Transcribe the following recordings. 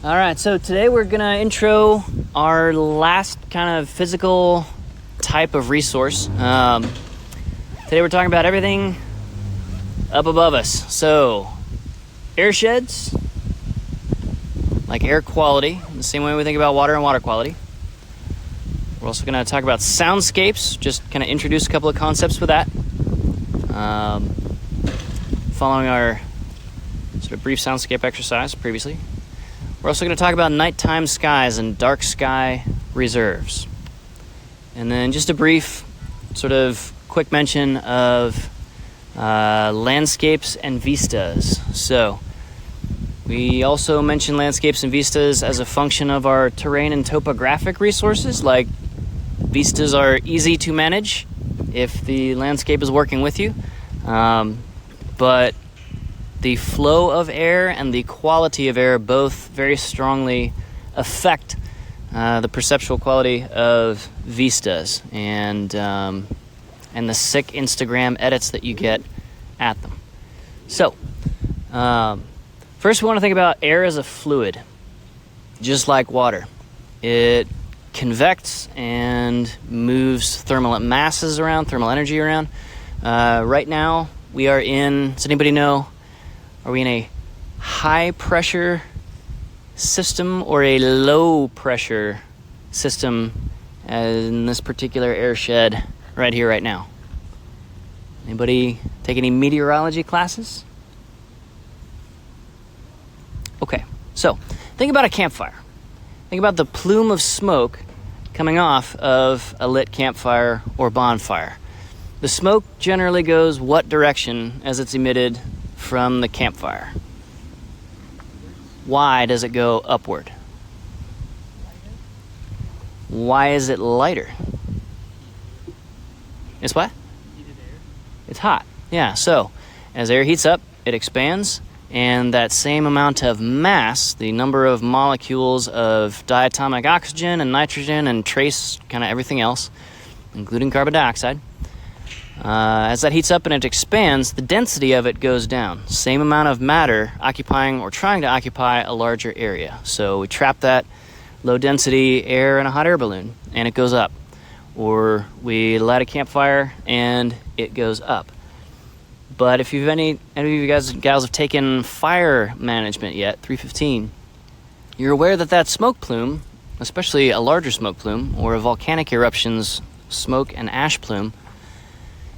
All right, so today we're gonna intro our last kind of physical type of resource. Today we're talking about everything up above us. So, air sheds, like air quality, the same way we think about water and water quality. We're also gonna talk about soundscapes, just kind of introduce a couple of concepts with that. Following our sort of brief soundscape exercise previously. We're also going to talk about nighttime skies and dark sky reserves. And then just a brief sort of quick mention of landscapes and vistas. So we also mention landscapes and vistas as a function of our terrain and topographic resources. Like vistas are easy to manage if the landscape is working with you. But the flow of air and the quality of air both very strongly affect the perceptual quality of vistas and the sick Instagram edits that you get at them. So, first we want to think about air as a fluid, just like water. It convects and moves thermal masses around, thermal energy around. Right now, we are in, does anybody know, are we in a high pressure system or a low pressure system in this particular air shed right here, right now? Anybody take any meteorology classes? Okay, so think about a campfire. Think about the plume of smoke coming off of a lit campfire or bonfire. The smoke generally goes what direction as it's emitted from the campfire? Why does it go upward? Why is it lighter? It's what? Heated air. It's hot. Yeah, so as air heats up, it expands, and that same amount of mass, the number of molecules of diatomic oxygen and nitrogen and trace kind of everything else, including carbon dioxide, as that heats up and it expands, the density of it goes down. Same amount of matter occupying or trying to occupy a larger area. So we trap that low density air in a hot air balloon and it goes up. Or we light a campfire and it goes up. But if you've any of you guys and gals have taken fire management yet, 315, you're aware that smoke plume, especially a larger smoke plume or a volcanic eruption's smoke and ash plume,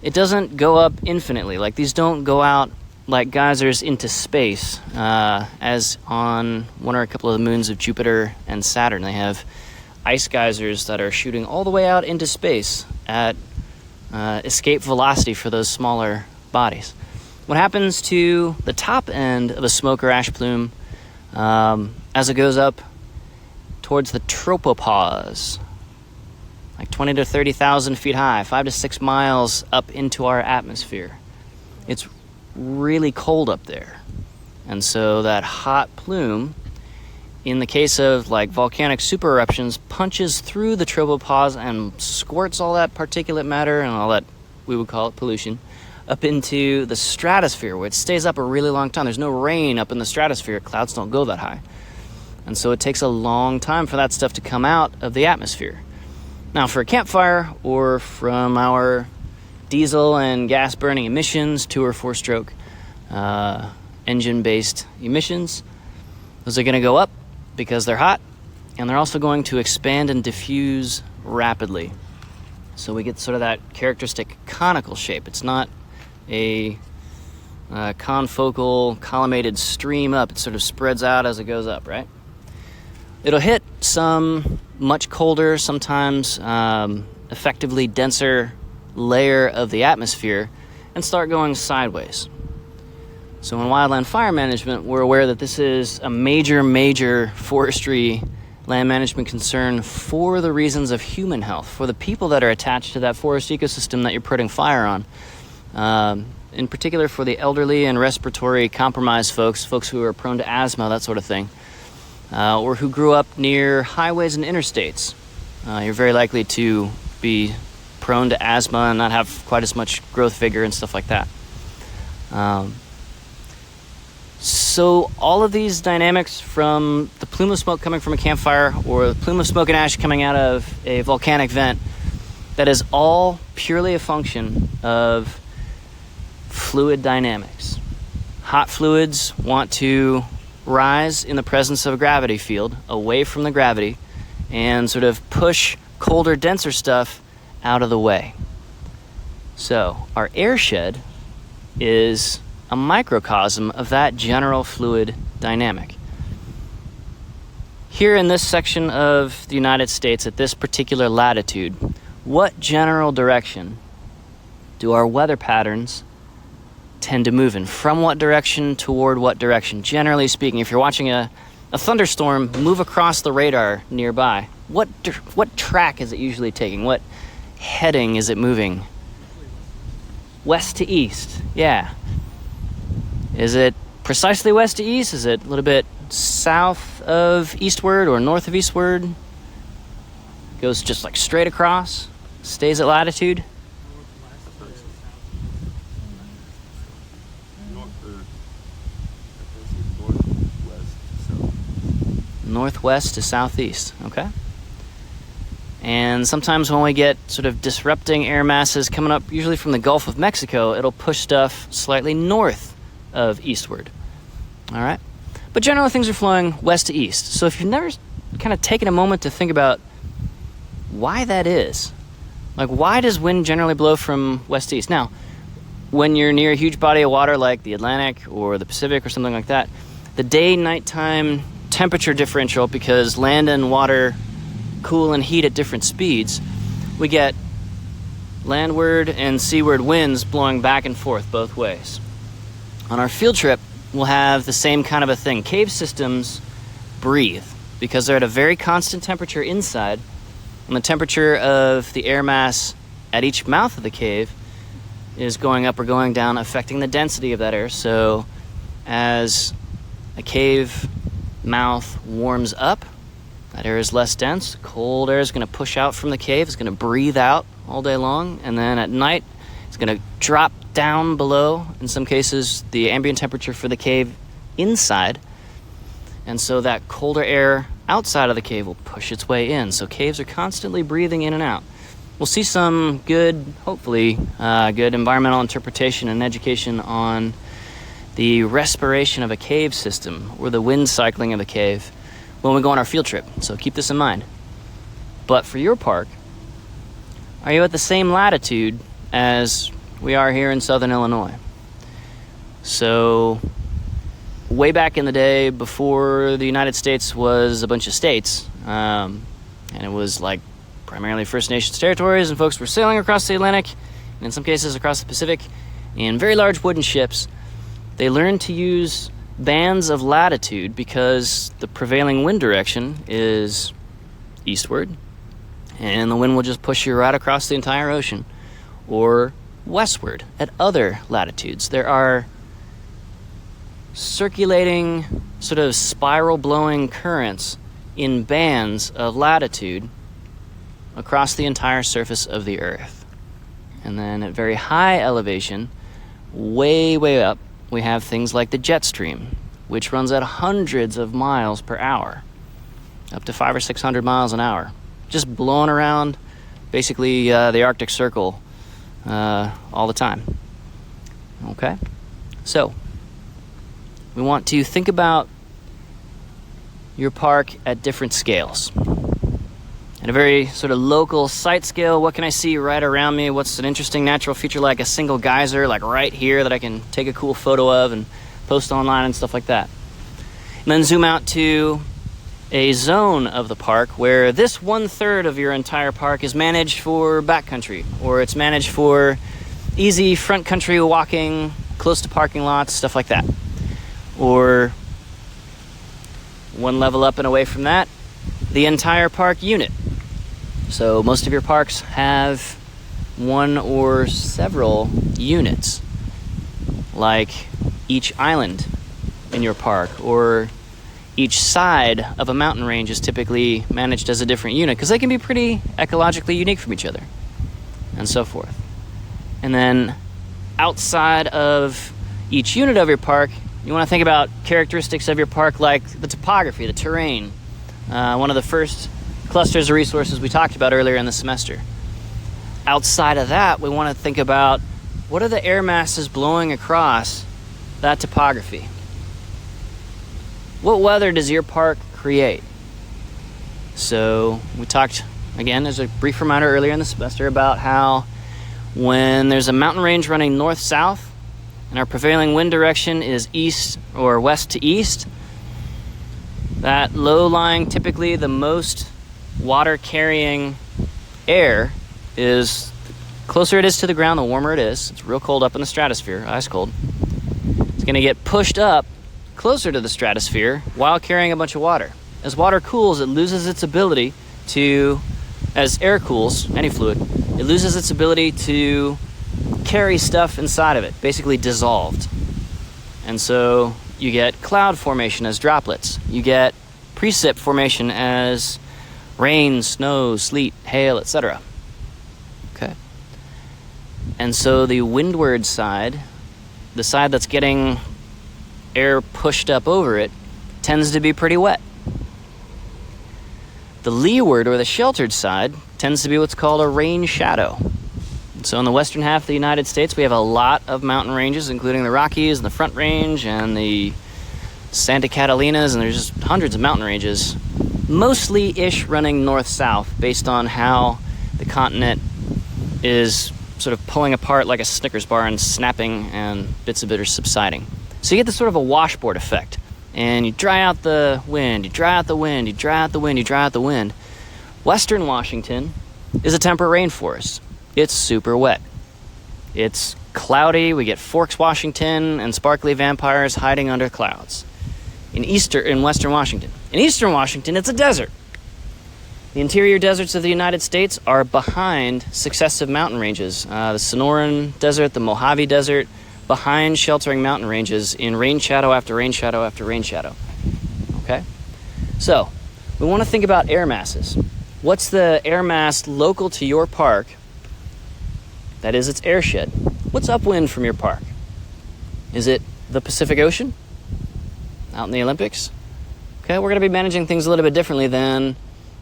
it doesn't go up infinitely. Like, these don't go out like geysers into space, as on one or a couple of the moons of Jupiter and Saturn. They have ice geysers that are shooting all the way out into space at escape velocity for those smaller bodies. What happens to the top end of a smoke or ash plume as it goes up towards the tropopause? Like 20 to 30,000 feet high, 5 to 6 miles up into our atmosphere. It's really cold up there. And so that hot plume, in the case of like volcanic super eruptions, punches through the tropopause and squirts all that particulate matter and all that, we would call it pollution, up into the stratosphere, where it stays up a really long time. There's no rain up in the stratosphere. Clouds don't go that high. And so it takes a long time for that stuff to come out of the atmosphere. Now, for a campfire or from our diesel and gas burning emissions, 2 or 4 stroke engine-based emissions, those are going to go up because they're hot, and they're also going to expand and diffuse rapidly. So we get sort of that characteristic conical shape. It's not a confocal collimated stream up. It sort of spreads out as it goes up, right? It'll hit some much colder, sometimes effectively denser layer of the atmosphere and start going sideways. So in wildland fire management, we're aware that this is a major forestry land management concern for the reasons of human health, for the people that are attached to that forest ecosystem that you're putting fire on. In particular for the elderly and respiratory compromised folks who are prone to asthma, that sort of thing. Or who grew up near highways and interstates. You're very likely to be prone to asthma and not have quite as much growth vigor and stuff like that. So all of these dynamics, from the plume of smoke coming from a campfire or the plume of smoke and ash coming out of a volcanic vent, that is all purely a function of fluid dynamics. Hot fluids want to rise in the presence of a gravity field away from the gravity and sort of push colder, denser stuff out of the way. So our air shed is a microcosm of that general fluid dynamic. Here in this section of the United States, at this particular latitude, what general direction do our weather patterns tend to move in? From what direction toward what direction? Generally speaking, if you're watching a thunderstorm move across the radar nearby, what track is it usually taking? What heading is it moving? West to east, yeah. Is it precisely west to east? Is it a little bit south of eastward or north of eastward? Goes just like straight across? Stays at latitude? Northwest to southeast, okay? And sometimes when we get sort of disrupting air masses coming up, usually from the Gulf of Mexico, it'll push stuff slightly north of eastward. All right? But generally things are flowing west to east. So if you've never kind of taken a moment to think about why that is, like why does wind generally blow from west to east? Now, when you're near a huge body of water like the Atlantic or the Pacific or something like that, the day-nighttime temperature differential, because land and water cool and heat at different speeds, we get landward and seaward winds blowing back and forth both ways. On our field trip, we'll have the same kind of a thing. Cave systems breathe because they're at a very constant temperature inside, and the temperature of the air mass at each mouth of the cave is going up or going down, affecting the density of that air. So as a cave mouth warms up, that air is less dense. Cold air is going to push out from the cave. It's going to breathe out all day long. And then at night, it's going to drop down below, in some cases, the ambient temperature for the cave inside. And so that colder air outside of the cave will push its way in. So caves are constantly breathing in and out. We'll see some good, hopefully, good environmental interpretation and education on the respiration of a cave system or the wind cycling of a cave when we go on our field trip. So keep this in mind. But for your park, are you at the same latitude as we are here in southern Illinois? So way back in the day, before the United States was a bunch of states, and it was like primarily First Nations territories, and folks were sailing across the Atlantic, and in some cases across the Pacific, in very large wooden ships, they learned to use bands of latitude because the prevailing wind direction is eastward, and the wind will just push you right across the entire ocean, or westward at other latitudes. There are circulating, sort of spiral blowing currents in bands of latitude across the entire surface of the Earth. And then at very high elevation, way up, we have things like the jet stream, which runs at hundreds of miles per hour, up to 500 or 600 miles an hour, just blowing around basically the Arctic Circle all the time. Okay? So, we want to think about your park at different scales. At a very sort of local site scale, what can I see right around me? What's an interesting natural feature like a single geyser, like right here, that I can take a cool photo of and post online and stuff like that. And then zoom out to a zone of the park where this 1/3 of your entire park is managed for backcountry, or it's managed for easy front country walking, close to parking lots, stuff like that. Or one level up and away from that, the entire park unit. So most of your parks have one or several units, like each island in your park, or each side of a mountain range is typically managed as a different unit, because they can be pretty ecologically unique from each other, and so forth. And then outside of each unit of your park, You want to think about characteristics of your park like the topography, the terrain. One of the first clusters of resources we talked about earlier in the semester. Outside of that, we want to think about what are the air masses blowing across that topography? What weather does your park create? So we talked, again, as a brief reminder earlier in the semester, about how when there's a mountain range running north-south and our prevailing wind direction is east or west to east, that low-lying, typically the most water-carrying air is, closer it is to the ground, the warmer it is. It's real cold up in the stratosphere, ice cold. It's going to get pushed up closer to the stratosphere while carrying a bunch of water. As water cools, it loses its ability to, as air cools, any fluid, it loses its ability to carry stuff inside of it, basically dissolved. And so you get cloud formation as droplets. You get precip formation as rain, snow, sleet, hail, etc. Okay. And so the windward side, the side that's getting air pushed up over it, tends to be pretty wet. The leeward, or the sheltered side, tends to be what's called a rain shadow. So in the western half of the United States, we have a lot of mountain ranges, including the Rockies and the Front Range and the Santa Catalinas, and there's just hundreds of mountain ranges, mostly-ish running north-south, based on how the continent is sort of pulling apart like a Snickers bar and snapping, and bits of it are subsiding. So you get this sort of a washboard effect. And you dry out the wind, you dry out the wind, you dry out the wind, you dry out the wind. Western Washington is a temperate rainforest. It's super wet. It's cloudy. We get Forks, Washington, and sparkly vampires hiding under clouds. In Western Washington. In Eastern Washington, it's a desert. The interior deserts of the United States are behind successive mountain ranges. The Sonoran Desert, the Mojave Desert, behind sheltering mountain ranges in rain shadow after rain shadow after rain shadow. Okay? So, we want to think about air masses. What's the air mass local to your park? That is its airshed. What's upwind from your park? Is it the Pacific Ocean? Out in the Olympics? Okay, we're going to be managing things a little bit differently than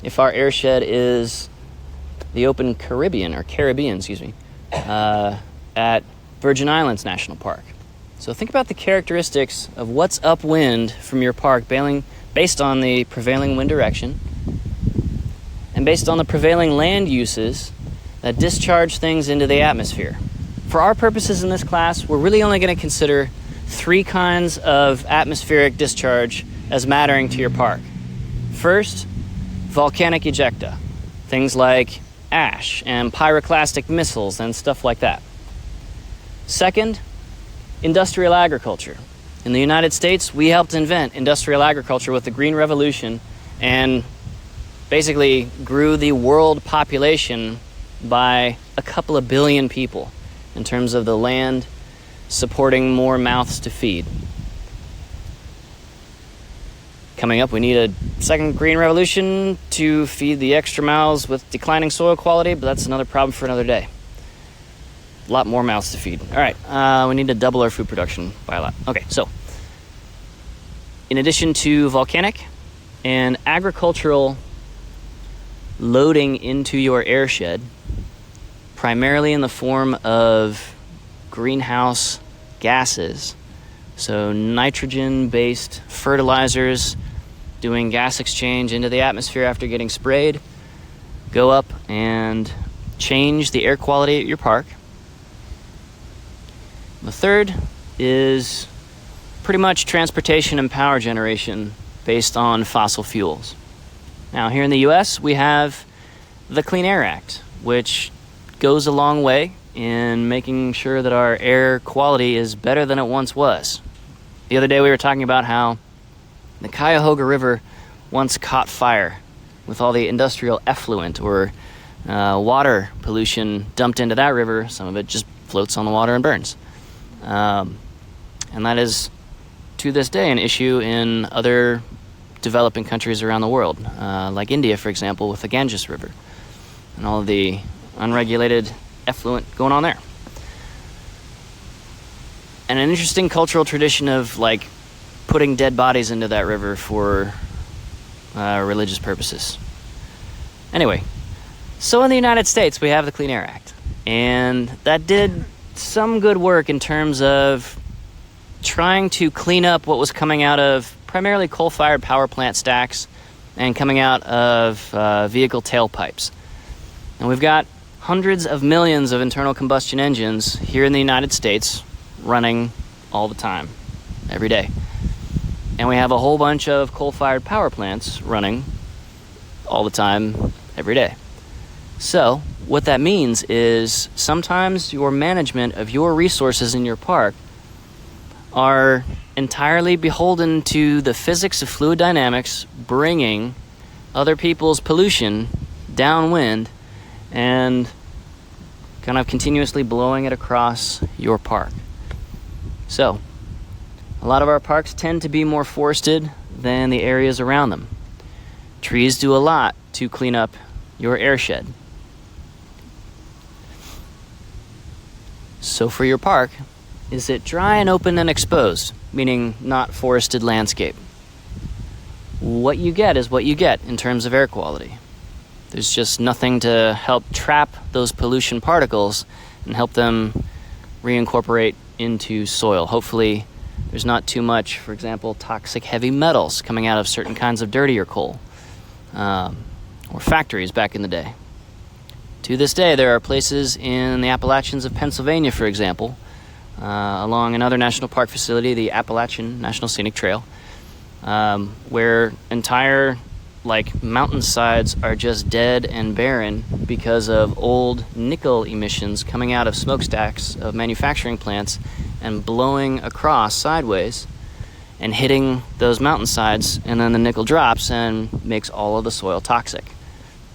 if our airshed is the open Caribbean, at Virgin Islands National Park. So think about the characteristics of what's upwind from your park based on the prevailing wind direction and based on the prevailing land uses that discharge things into the atmosphere. For our purposes in this class, we're really only going to consider 3 kinds of atmospheric discharge as mattering to your park. First, volcanic ejecta, things like ash and pyroclastic missiles and stuff like that. Second, industrial agriculture. In the United States, we helped invent industrial agriculture with the Green Revolution and basically grew the world population by a couple of billion people in terms of the land supporting more mouths to feed. Coming up, we need a second Green Revolution to feed the extra mouths with declining soil quality, but that's another problem for another day. A lot more mouths to feed. All right, we need to double our food production by a lot. Okay, so in addition to volcanic and agricultural loading into your airshed, primarily in the form of greenhouse gases, so nitrogen-based fertilizers doing gas exchange into the atmosphere after getting sprayed, go up and change the air quality at your park. The third is pretty much transportation and power generation based on fossil fuels. Now, here in the U.S., we have the Clean Air Act, which goes a long way in making sure that our air quality is better than it once was. The other day, we were talking about how the Cuyahoga River once caught fire with all the industrial effluent or water pollution dumped into that river. Some of it just floats on the water and burns. And that is, to this day, an issue in other developing countries around the world, like India, for example, with the Ganges River and all of the unregulated effluent going on there. and an interesting cultural tradition of like putting dead bodies into that river for religious purposes. Anyway, so in the United States, we have the Clean Air Act, and that did some good work in terms of trying to clean up what was coming out of primarily coal-fired power plant stacks and coming out of vehicle tailpipes. And we've got hundreds of millions of internal combustion engines here in the United States running all the time, every day. And we have a whole bunch of coal-fired power plants running all the time, every day. So what that means is sometimes your management of your resources in your park are entirely beholden to the physics of fluid dynamics bringing other people's pollution downwind and kind of continuously blowing it across your park. So, a lot of our parks tend to be more forested than the areas around them. Trees do a lot to clean up your airshed. So for your park, is it dry and open and exposed, meaning not forested landscape? What you get is what you get in terms of air quality. There's just nothing to help trap those pollution particles and help them reincorporate into soil. Hopefully, there's not too much, for example, toxic heavy metals coming out of certain kinds of dirtier coal or factories back in the day. To this day, there are places in the Appalachians of Pennsylvania, for example, along another national park facility, the Appalachian National Scenic Trail, where entire mountainsides are just dead and barren because of old nickel emissions coming out of smokestacks of manufacturing plants and blowing across sideways and hitting those mountainsides, and then the nickel drops and makes all of the soil toxic.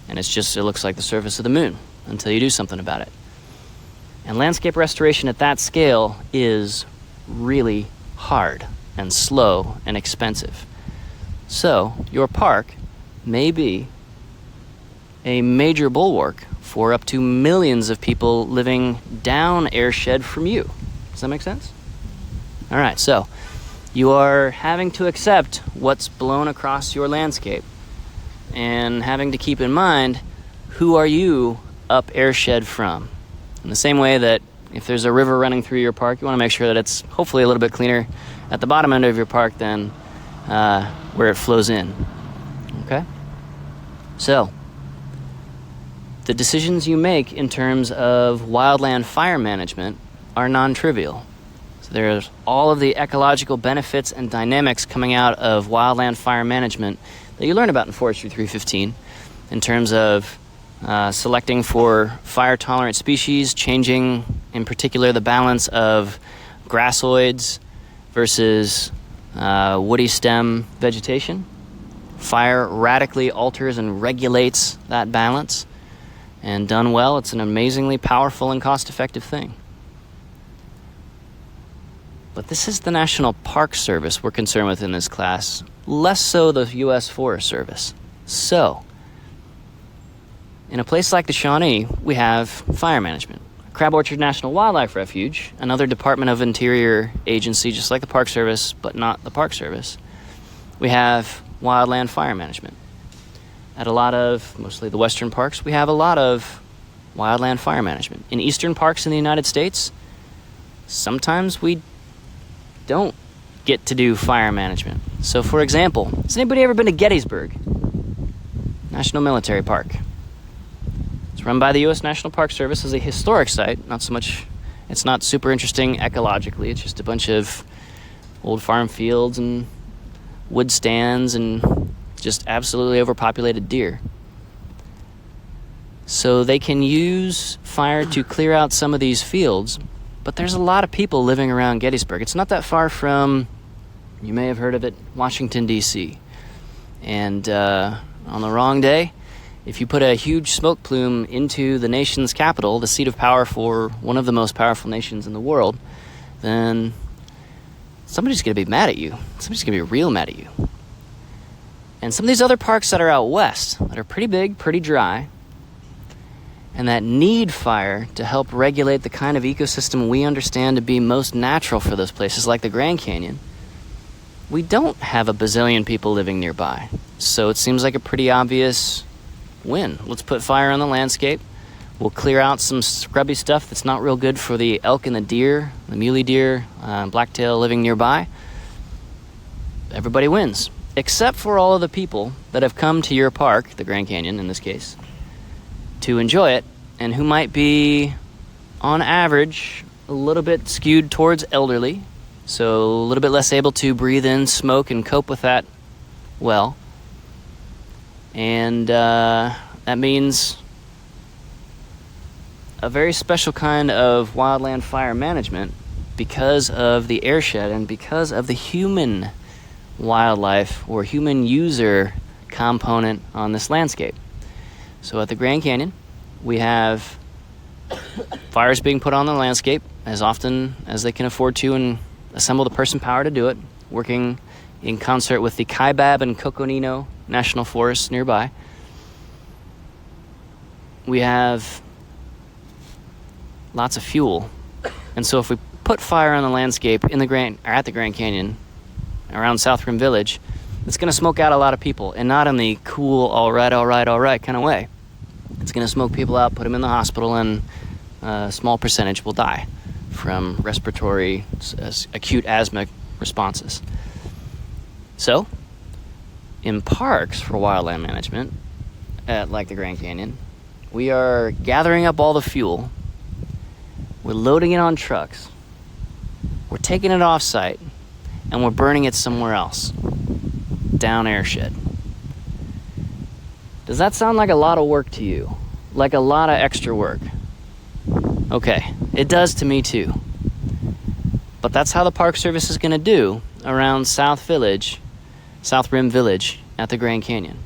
And it looks like the surface of the moon until you do something about it. And landscape restoration at that scale is really hard and slow and expensive. So your park may be a major bulwark for up to millions of people living down airshed from you. Does that make sense? All right, so you are having to accept what's blown across your landscape and having to keep in mind, who are you up airshed from? In the same way that if there's a river running through your park, you want to make sure that it's hopefully a little bit cleaner at the bottom end of your park than where it flows in. Okay? So, the decisions you make in terms of wildland fire management are non-trivial. So there's all of the ecological benefits and dynamics coming out of wildland fire management that you learn about in Forestry 315 in terms of selecting for fire-tolerant species, changing, in particular, the balance of grassoids versus woody stem vegetation. Fire radically alters and regulates that balance, and done well, it's an amazingly powerful and cost-effective thing. But this is the National Park Service we're concerned with in this class, less so the U.S. Forest Service. So, in a place like the Shawnee, we have fire management. Crab Orchard National Wildlife Refuge, another Department of Interior agency just like the Park Service, but not the Park Service, we have wildland fire management. At a lot of, mostly the western parks, we have a lot of wildland fire management. In eastern parks in the United States, sometimes we don't get to do fire management. So, for example, has anybody ever been to Gettysburg National Military Park? It's run by the U.S. National Park Service as a historic site. Not so much, it's not super interesting ecologically. It's just a bunch of old farm fields and wood stands and just absolutely overpopulated deer. So they can use fire to clear out some of these fields, but there's a lot of people living around Gettysburg. It's not that far from, you may have heard of it, Washington, D.C. And on the wrong day, if you put a huge smoke plume into the nation's capital, the seat of power for one of the most powerful nations in the world, then somebody's going to be mad at you. Somebody's going to be real mad at you. And some of these other parks that are out west, that are pretty big, pretty dry, and that need fire to help regulate the kind of ecosystem we understand to be most natural for those places, like the Grand Canyon, we don't have a bazillion people living nearby. So it seems like a pretty obvious win. Let's put fire on the landscape. We'll clear out some scrubby stuff that's not real good for the elk and the deer, the muley deer, blacktail living nearby. Everybody wins, except for all of the people that have come to your park, the Grand Canyon in this case, to enjoy it, and who might be, on average, a little bit skewed towards elderly, so a little bit less able to breathe in smoke and cope with that well. And that means a very special kind of wildland fire management because of the airshed and because of the human wildlife or human user component on this landscape. So at the Grand Canyon, we have fires being put on the landscape as often as they can afford to and assemble the person power to do it, working in concert with the Kaibab and Coconino National Forests nearby. We have lots of fuel. And so if we put fire on the landscape at the Grand Canyon, around South Rim Village, it's going to smoke out a lot of people, and not in the cool, all right kind of way. It's going to smoke people out, put them in the hospital, and a small percentage will die from respiratory acute asthma responses. So, in parks for wildland management, like the Grand Canyon, we are gathering up all the fuel, we're loading it on trucks, we're taking it off-site, and we're burning it somewhere else, down airshed. Does that sound like a lot of work to you? Like a lot of extra work? Okay, it does to me too. But that's how the Park Service is going to do around South Rim Village at the Grand Canyon.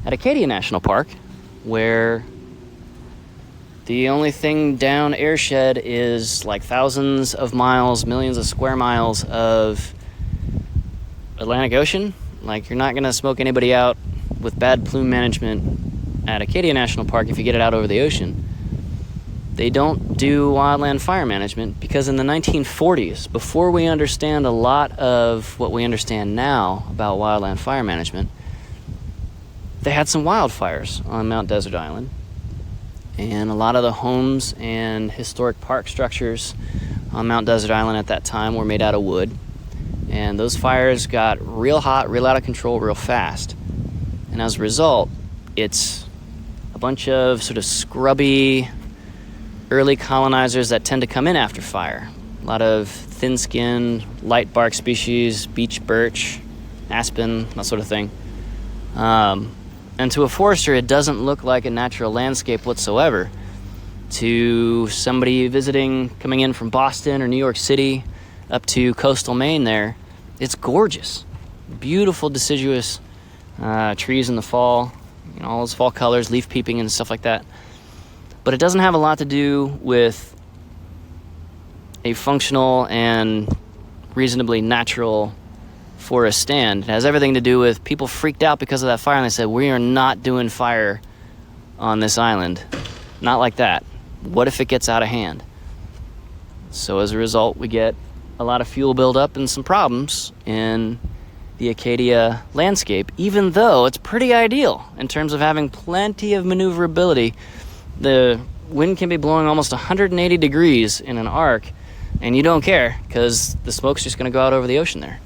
At Acadia National Park, where the only thing down airshed is like thousands of miles, millions of square miles of Atlantic Ocean. Like, you're not going to smoke anybody out with bad plume management at Acadia National Park if you get it out over the ocean. They don't do wildland fire management because in the 1940s, before we understand a lot of what we understand now about wildland fire management, they had some wildfires on Mount Desert Island. And a lot of the homes and historic park structures on Mount Desert Island at that time were made out of wood. And those fires got real hot, real out of control, real fast. And as a result, it's a bunch of sort of scrubby early colonizers that tend to come in after fire. A lot of thin-skinned, light bark species, beech birch, aspen, that sort of thing. And to a forester, it doesn't look like a natural landscape whatsoever. To somebody coming in from Boston or New York City up to coastal Maine there, it's gorgeous. Beautiful deciduous trees in the fall, all those fall colors, leaf peeping and stuff like that. But it doesn't have a lot to do with a functional and reasonably natural forest stand. It has everything to do with people freaked out because of that fire, and they said, we are not doing fire on this island. Not like that. What if it gets out of hand? So as a result, we get a lot of fuel buildup and some problems in the Acadia landscape, even though it's pretty ideal in terms of having plenty of maneuverability. The wind can be blowing almost 180 degrees in an arc, and you don't care because the smoke's just going to go out over the ocean there.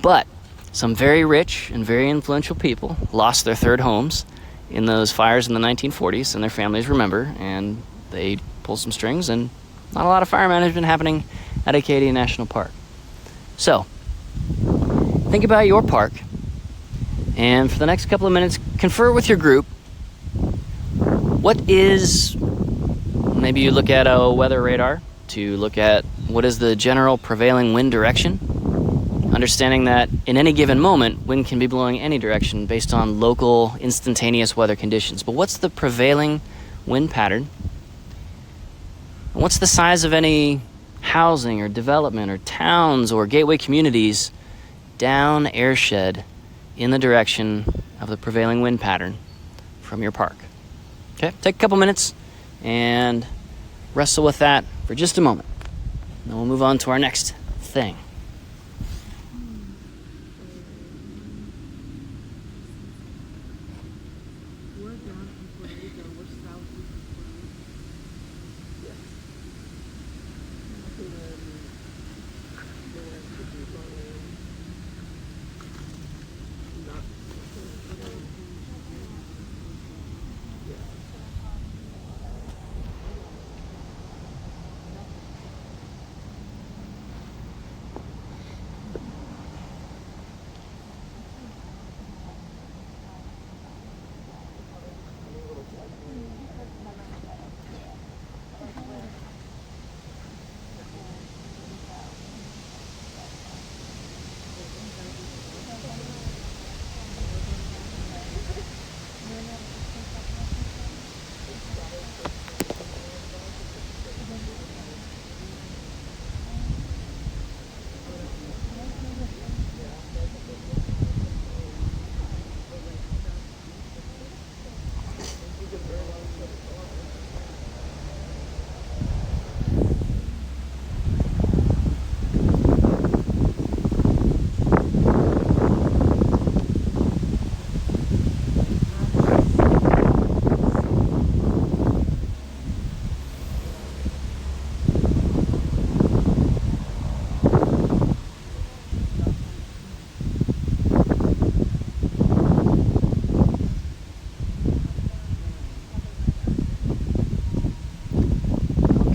But some very rich and very influential people lost their third homes in those fires in the 1940s, and their families remember, and they pull some strings, and not a lot of fire management happening at Acadia National Park. So, think about your park, and for the next couple of minutes, confer with your group. Maybe you look at a weather radar to look at what is the general prevailing wind direction, understanding that in any given moment, wind can be blowing any direction based on local, instantaneous weather conditions. But what's the prevailing wind pattern? And what's the size of any housing or development or towns or gateway communities down airshed in the direction of the prevailing wind pattern from your park? Okay, take a couple minutes and wrestle with that for just a moment. Then we'll move on to our next thing.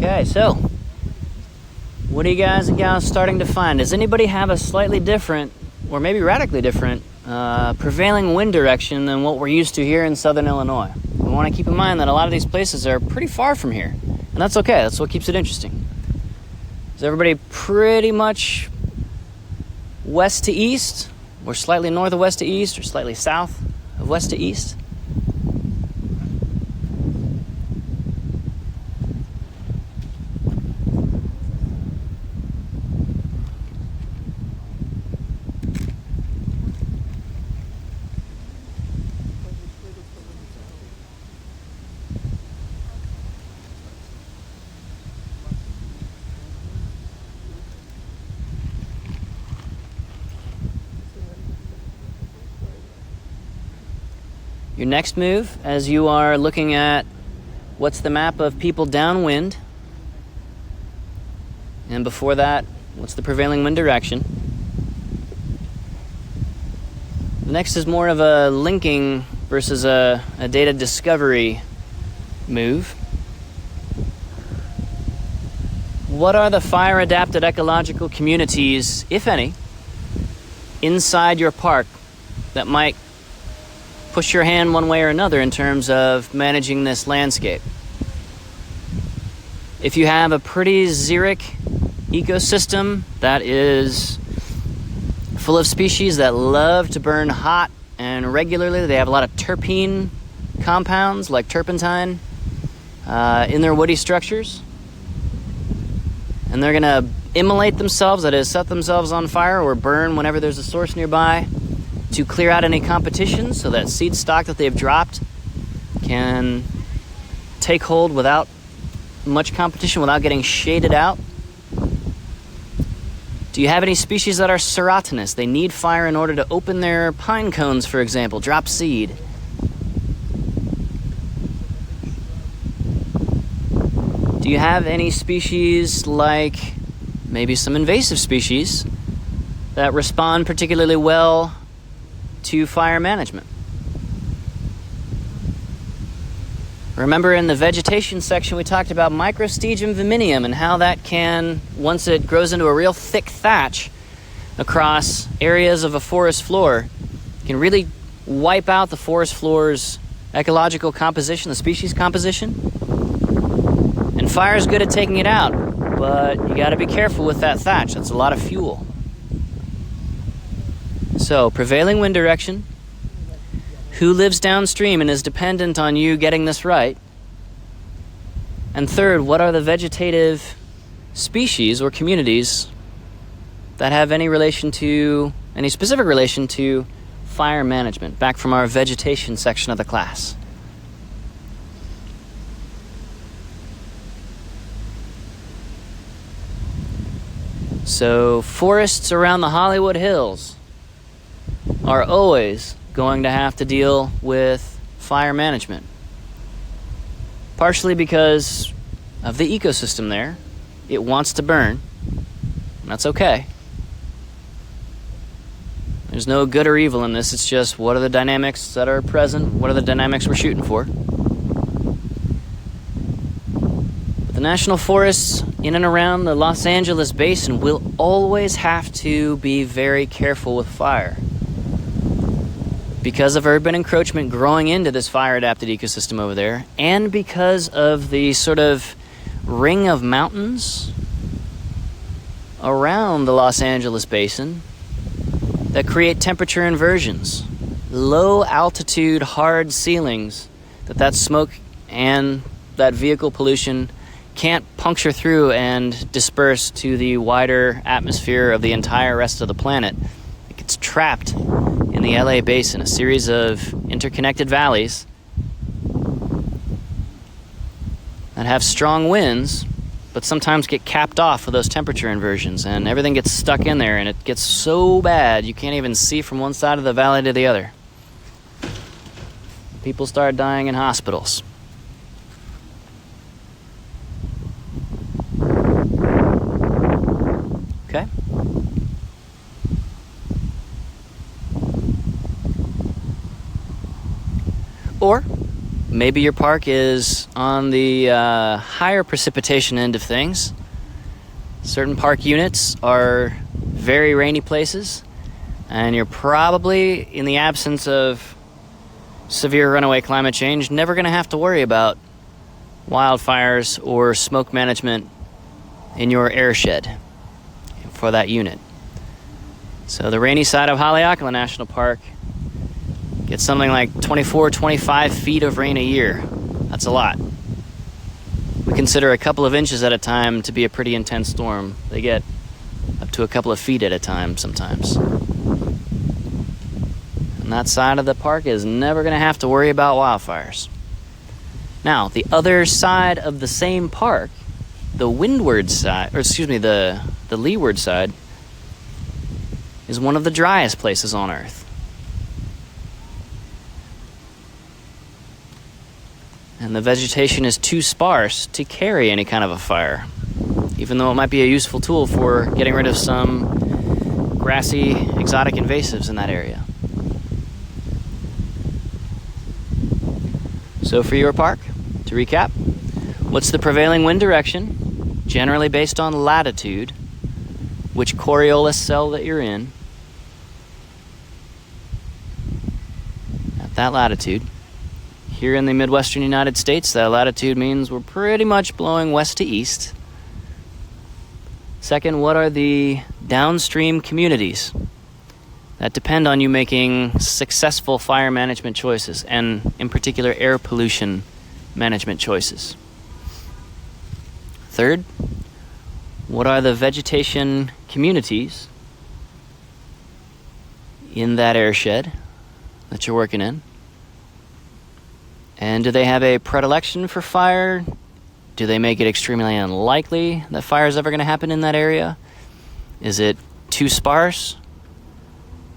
Okay, so what are you guys and gals starting to find? Does anybody have a slightly different, or maybe radically different, prevailing wind direction than what we're used to here in southern Illinois? We want to keep in mind that a lot of these places are pretty far from here, and that's okay. That's what keeps it interesting. Is everybody pretty much west to east, or slightly north of west to east, or slightly south of west to east? Your next move, as you are looking at what's the map of people downwind, and before that, what's the prevailing wind direction. The next is more of a linking versus a data discovery move. What are the fire-adapted ecological communities, if any, inside your park that might push your hand one way or another in terms of managing this landscape? If you have a pretty xeric ecosystem that is full of species that love to burn hot and regularly, they have a lot of terpene compounds like turpentine in their woody structures, and they're going to immolate themselves, that is, set themselves on fire or burn whenever there's a source nearby, to clear out any competition so that seed stock that they've dropped can take hold without much competition, without getting shaded out. Do you have any species that are serotinous? They need fire in order to open their pine cones, for example, drop seed. Do you have any species like maybe some invasive species that respond particularly well to fire management? Remember in the vegetation section we talked about Microstegium viminium and how that can, once it grows into a real thick thatch across areas of a forest floor, can really wipe out the forest floor's ecological composition, the species composition. And fire is good at taking it out, but you got to be careful with that thatch. That's a lot of fuel. So, prevailing wind direction, who lives downstream and is dependent on you getting this right, and third, what are the vegetative species or communities that have any specific relation to fire management, back from our vegetation section of the class. So forests around the Hollywood Hills are always going to have to deal with fire management. Partially because of the ecosystem there. It wants to burn. And that's okay. There's no good or evil in this. It's just what are the dynamics that are present? What are the dynamics we're shooting for? But the national forests in and around the Los Angeles basin will always have to be very careful with fire. Because of urban encroachment growing into this fire-adapted ecosystem over there, and because of the sort of ring of mountains around the Los Angeles basin that create temperature inversions, low altitude hard ceilings that smoke and that vehicle pollution can't puncture through and disperse to the wider atmosphere of the entire rest of the planet. It gets trapped in the LA basin, a series of interconnected valleys that have strong winds, but sometimes get capped off with those temperature inversions, and everything gets stuck in there, and it gets so bad you can't even see from one side of the valley to the other. People start dying in hospitals. Okay? Or maybe your park is on the higher precipitation end of things. Certain park units are very rainy places, and you're probably, in the absence of severe runaway climate change, never going to have to worry about wildfires or smoke management in your airshed for that unit. So the rainy side of Haleakala National Park gets something like 24, 25 feet of rain a year. That's a lot. We consider a couple of inches at a time to be a pretty intense storm. They get up to a couple of feet at a time sometimes. And that side of the park is never going to have to worry about wildfires. Now, the other side of the same park, the windward side, the leeward side, is one of the driest places on Earth. And the vegetation is too sparse to carry any kind of a fire, even though it might be a useful tool for getting rid of some grassy exotic invasives in that area. So for your park, to recap, what's the prevailing wind direction, generally based on latitude, which Coriolis cell that you're in, at that latitude. Here in the Midwestern United States, that latitude means we're pretty much blowing west to east. Second, what are the downstream communities that depend on you making successful fire management choices, and in particular air pollution management choices? Third, what are the vegetation communities in that airshed that you're working in? And do they have a predilection for fire? Do they make it extremely unlikely that fire is ever going to happen in that area? Is it too sparse?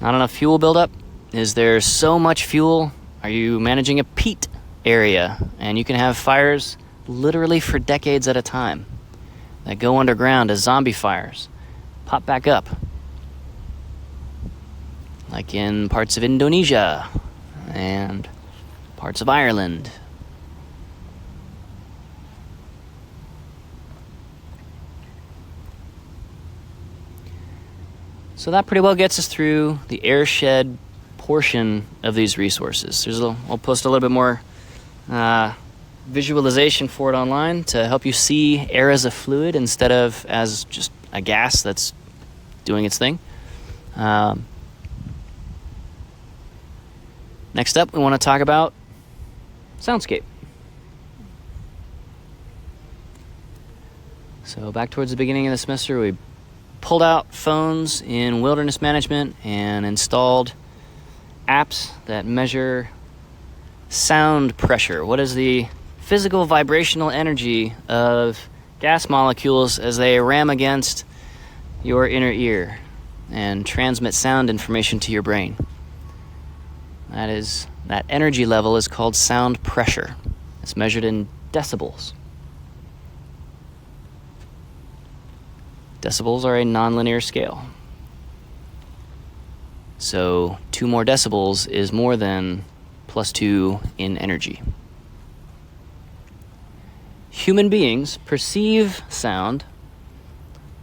Not enough fuel buildup? Is there so much fuel? Are you managing a peat area? And you can have fires literally for decades at a time that go underground as zombie fires, pop back up. Like in parts of Indonesia and parts of Ireland. So that pretty well gets us through the airshed portion of these resources. I'll post a little bit more visualization for it online to help you see air as a fluid instead of as just a gas that's doing its thing. Next up, we want to talk about soundscape. So back towards the beginning of the semester, we pulled out phones in wilderness management and installed apps that measure sound pressure. What is the physical vibrational energy of gas molecules as they ram against your inner ear and transmit sound information to your brain. That energy level is called sound pressure. It's measured in decibels. Decibels are a nonlinear scale. So 2 more decibels is more than +2 in energy. Human beings perceive sound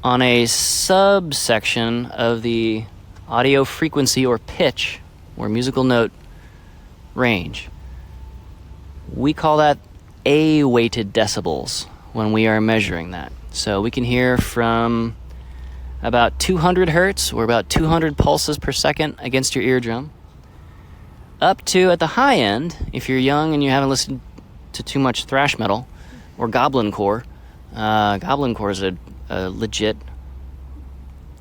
on a subsection of the audio frequency or pitch or musical note range. We call that A-weighted decibels when we are measuring that. So we can hear from about 200 hertz, or about 200 pulses per second against your eardrum, up to, at the high end, if you're young and you haven't listened to too much thrash metal or goblin core. Goblin core is a legit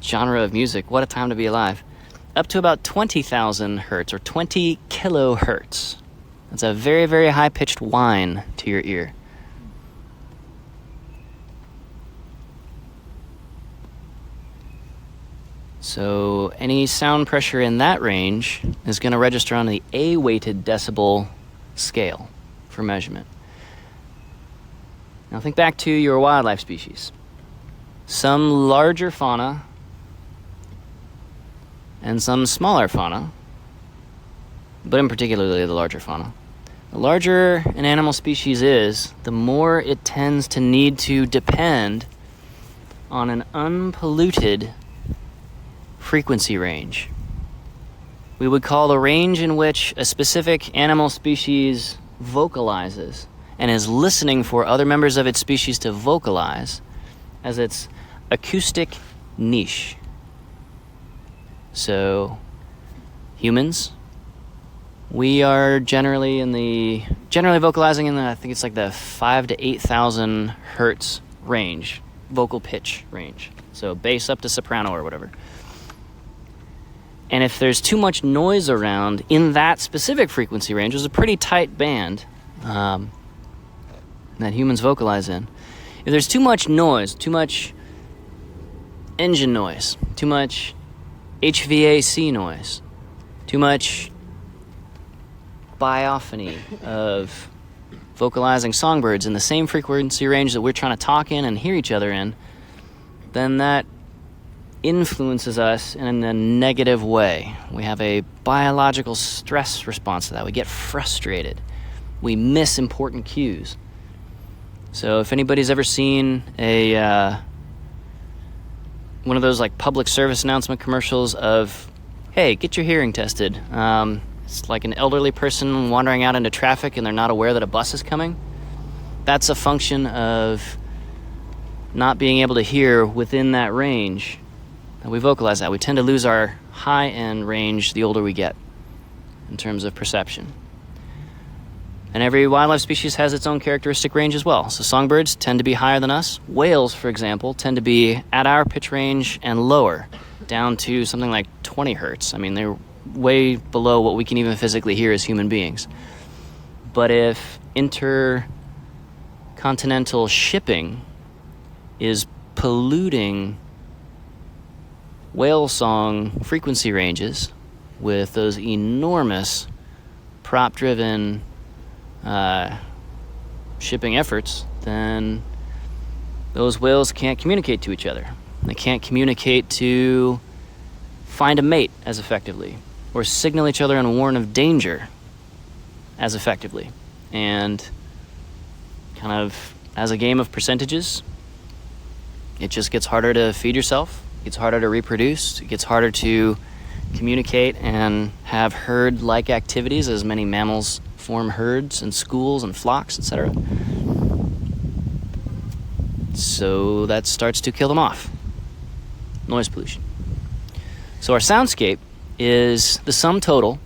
genre of music. What a time to be alive. Up to about 20,000 hertz, or 20 kilohertz. That's a very, very high-pitched whine to your ear. So any sound pressure in that range is going to register on the A-weighted decibel scale for measurement. Now think back to your wildlife species. Some larger fauna and some smaller fauna, but in particularly the larger fauna. The larger an animal species is, the more it tends to need to depend on an unpolluted frequency range. We would call the range in which a specific animal species vocalizes and is listening for other members of its species to vocalize as its acoustic niche. So, humans, we are generally vocalizing in the, I think it's like the 5,000 to 8,000 hertz range, vocal pitch range. So bass up to soprano or whatever. And if there's too much noise around in that specific frequency range, which is a pretty tight band that humans vocalize in, if there's too much noise, too much engine noise, too much HVAC noise, too much biophony of vocalizing songbirds in the same frequency range that we're trying to talk in and hear each other in, then that influences us in a negative way. We have a biological stress response to that. We get frustrated. We miss important cues. So if anybody's ever seen one of those like public service announcement commercials of, hey, get your hearing tested. It's like an elderly person wandering out into traffic and they're not aware that a bus is coming. That's a function of not being able to hear within that range. And we vocalize that. We tend to lose our high-end range the older we get in terms of perception. And every wildlife species has its own characteristic range as well. So songbirds tend to be higher than us. Whales, for example, tend to be at our pitch range and lower, down to something like 20 hertz. I mean, they're way below what we can even physically hear as human beings. But if intercontinental shipping is polluting whale song frequency ranges with those enormous prop-driven shipping efforts, then those whales can't communicate to each other. They can't communicate to find a mate as effectively, or signal each other and warn of danger as effectively. And kind of as a game of percentages, it just gets harder to feed yourself, it gets harder to reproduce, it gets harder to communicate and have herd-like activities, as many mammals form herds and schools and flocks, etc. So that starts to kill them off. Noise pollution. So our soundscape is the sum total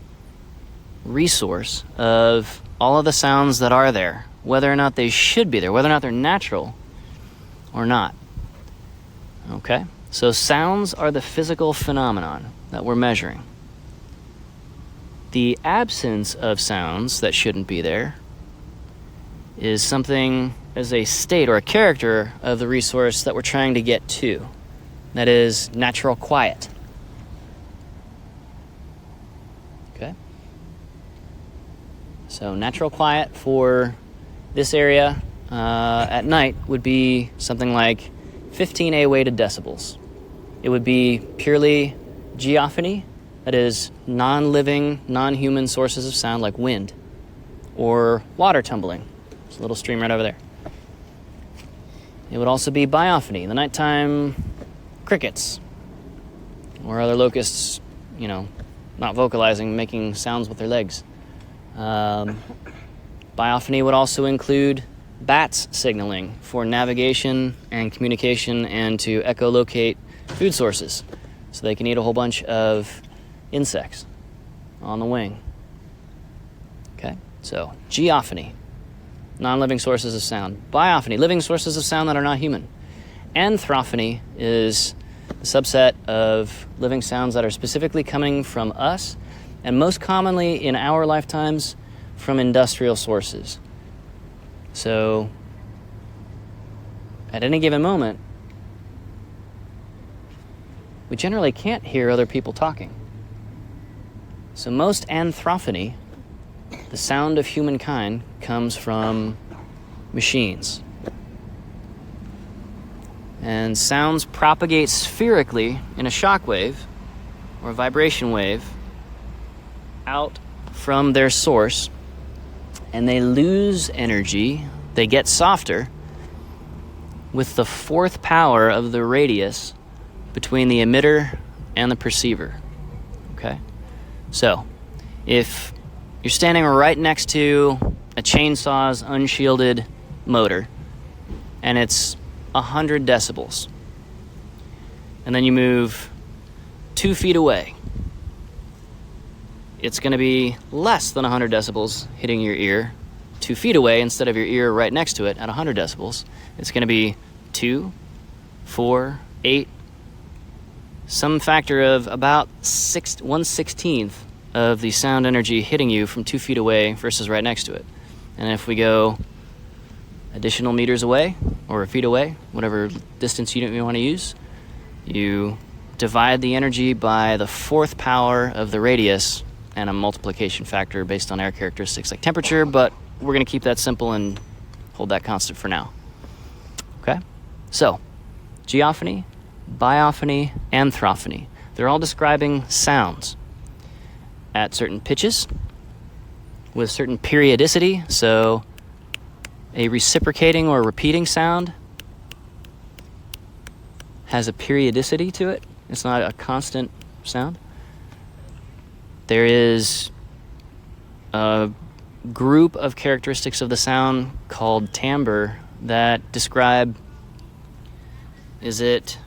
resource of all of the sounds that are there, whether or not they should be there, whether or not they're natural or not. Okay? So sounds are the physical phenomenon that we're measuring. The absence of sounds that shouldn't be there is something as a state or a character of the resource that we're trying to get to. that is natural quiet. Okay? So natural quiet for this area at night would be something like 15 A-weighted decibels. It would be purely geophony, that is non-living, non-human sources of sound like wind or water tumbling. There's a little stream right over there. It would also be biophony, in the nighttime, crickets or other locusts, not vocalizing, making sounds with their legs. Biophony would also include bats signaling for navigation and communication and to echolocate food sources so they can eat a whole bunch of insects on the wing. Okay, so geophony, non-living sources of sound. Biophony, living sources of sound that are not human. Anthrophony is a subset of living sounds that are specifically coming from us, and most commonly in our lifetimes from industrial sources. So at any given moment, we generally can't hear other people talking. So most anthrophony, the sound of humankind, comes from machines. And sounds propagate spherically in a shock wave or a vibration wave out from their source, and they lose energy, they get softer with the fourth power of the radius between the emitter and the perceiver. Okay? So, if you're standing right next to a chainsaw's unshielded motor, and it's 100 decibels, and then you move 2 feet away, it's going to be less than 100 decibels hitting your ear 2 feet away instead of your ear right next to it at 100 decibels. It's going to be 2, 4, 8, some factor of about 1/16 of the sound energy hitting you from 2 feet away versus right next to it. And if we go additional meters away or feet away, whatever distance you want to use, you divide the energy by the fourth power of the radius and a multiplication factor based on air characteristics like temperature, but we're going to keep that simple and hold that constant for now. Okay? So, geophony, biophony, anthrophony. They're all describing sounds at certain pitches with certain periodicity. So a reciprocating or repeating sound has a periodicity to it. It's not a constant sound. There is a group of characteristics of the sound called timbre that describe, is it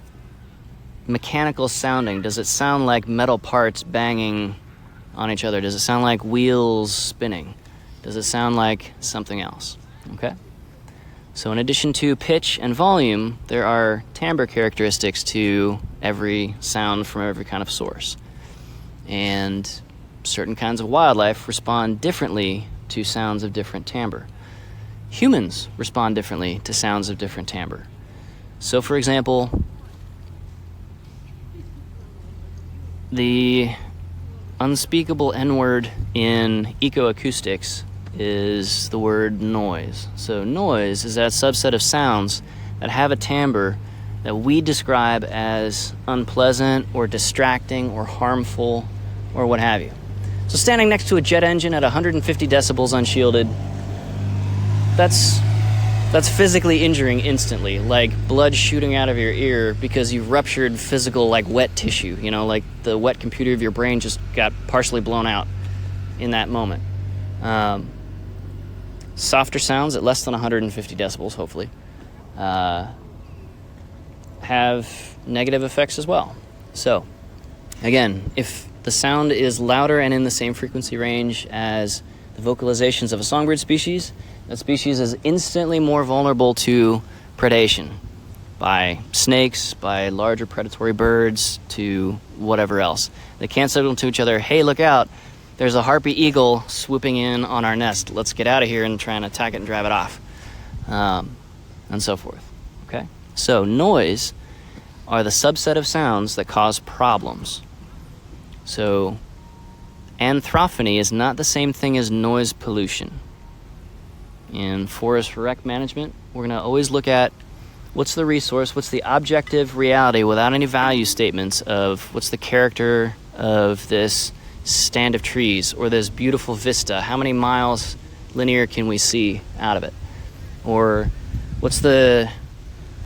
mechanical sounding? Does it sound like metal parts banging on each other? Does it sound like wheels spinning? Does it sound like something else? Okay? So in addition to pitch and volume, there are timbre characteristics to every sound from every kind of source. And certain kinds of wildlife respond differently to sounds of different timbre. Humans respond differently to sounds of different timbre. So for example, the unspeakable N-word in ecoacoustics is the word noise. So noise is that subset of sounds that have a timbre that we describe as unpleasant or distracting or harmful or what have you. So standing next to a jet engine at 150 decibels unshielded, that's physically injuring instantly, like blood shooting out of your ear because you've ruptured physical, like wet tissue, like the wet computer of your brain just got partially blown out in that moment. Softer sounds at less than 150 decibels, hopefully, have negative effects as well. So, again, if the sound is louder and in the same frequency range as the vocalizations of a songbird species, that species is instantly more vulnerable to predation by snakes, by larger predatory birds, to whatever else. They can't signal to each other, hey, look out, there's a harpy eagle swooping in on our nest. Let's get out of here and try and attack it and drive it off, and so forth. Okay? So noise are the subset of sounds that cause problems. So, anthrophony is not the same thing as noise pollution. In forest rec management, we're going to always look at what's the resource, what's the objective reality without any value statements of what's the character of this stand of trees or this beautiful vista, how many miles linear can we see out of it, or what's the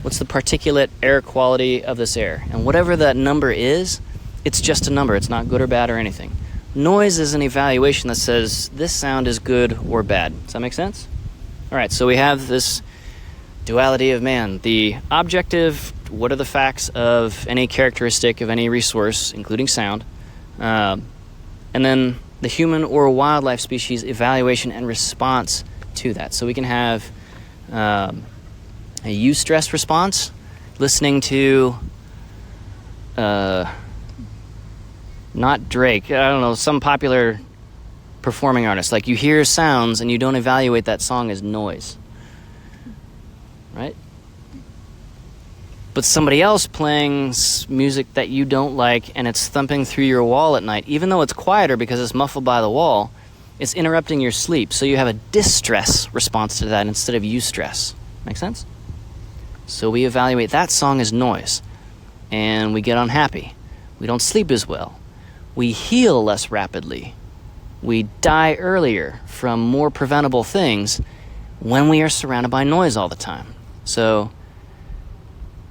particulate air quality of this air. And whatever that number is, it's just a number. It's not good or bad or anything. Noise is an evaluation that says this sound is good or bad. Does that make sense? All right, so we have this duality of man. The objective, what are the facts of any characteristic of any resource, including sound, and then the human or wildlife species evaluation and response to that. So we can have a eustress response, listening to, not Drake, I don't know, some popular performing artist. Like, you hear sounds and you don't evaluate that song as noise, right? But somebody else playing music that you don't like and it's thumping through your wall at night, even though it's quieter because it's muffled by the wall, it's interrupting your sleep. So you have a distress response to that instead of eustress. Make sense? So we evaluate that song as noise, and we get unhappy. We don't sleep as well. We heal less rapidly. We die earlier from more preventable things when we are surrounded by noise all the time. So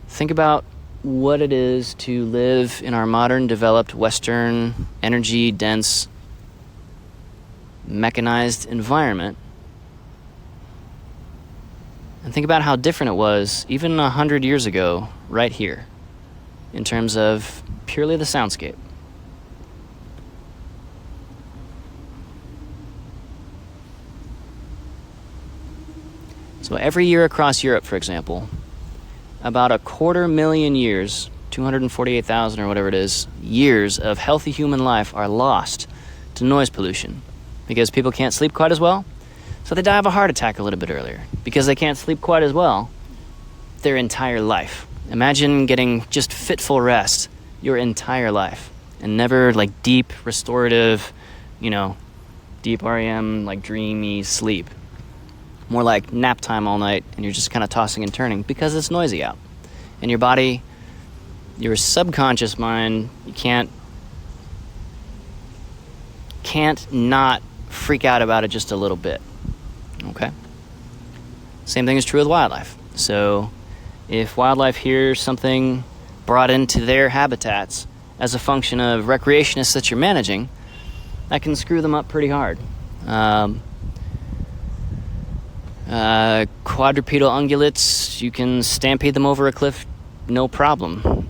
think about what it is to live in our modern, developed, Western, energy-dense, mechanized environment. And think about how different it was even 100 years ago, right here, in terms of purely the soundscape. So every year across Europe, for example, about 250,000 years, 248,000 or whatever it is, years of healthy human life are lost to noise pollution because people can't sleep quite as well. So they die of a heart attack a little bit earlier because they can't sleep quite as well their entire life. Imagine getting just fitful rest your entire life and never like deep restorative, deep REM, like dreamy sleep. More like nap time all night and you're just kind of tossing and turning because it's noisy out. And your body, your subconscious mind, you can't not freak out about it just a little bit. Okay? Same thing is true with wildlife. So if wildlife hears something brought into their habitats as a function of recreationists that you're managing, that can screw them up pretty hard. Quadrupedal ungulates, you can stampede them over a cliff, no problem.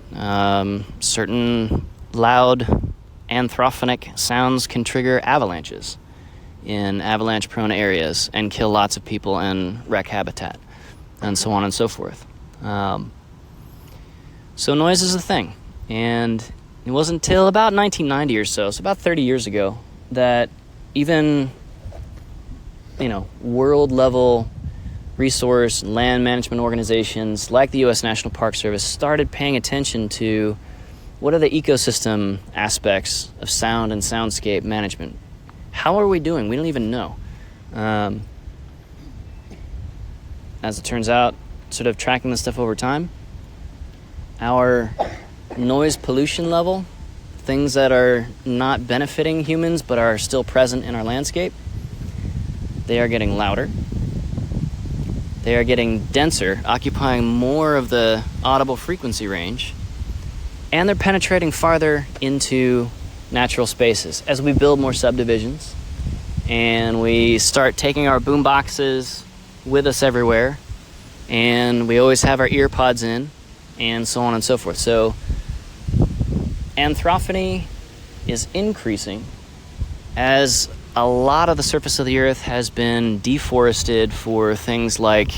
Certain loud anthrophonic sounds can trigger avalanches in avalanche-prone areas and kill lots of people and wreck habitat, and so on and so forth. So noise is a thing, and it wasn't until about 1990 or so about 30 years ago, that even world-level resource land management organizations like the U.S. National Park Service started paying attention to what are the ecosystem aspects of sound and soundscape management. How are we doing? We don't even know. As it turns out, sort of tracking this stuff over time, our noise pollution level, things that are not benefiting humans but are still present in our landscape, they are getting louder. They are getting denser, occupying more of the audible frequency range, and they're penetrating farther into natural spaces. As we build more subdivisions and we start taking our boom boxes with us everywhere, and we always have our ear pods in, and so on and so forth. So anthrophony is increasing as a lot of the surface of the earth has been deforested for things like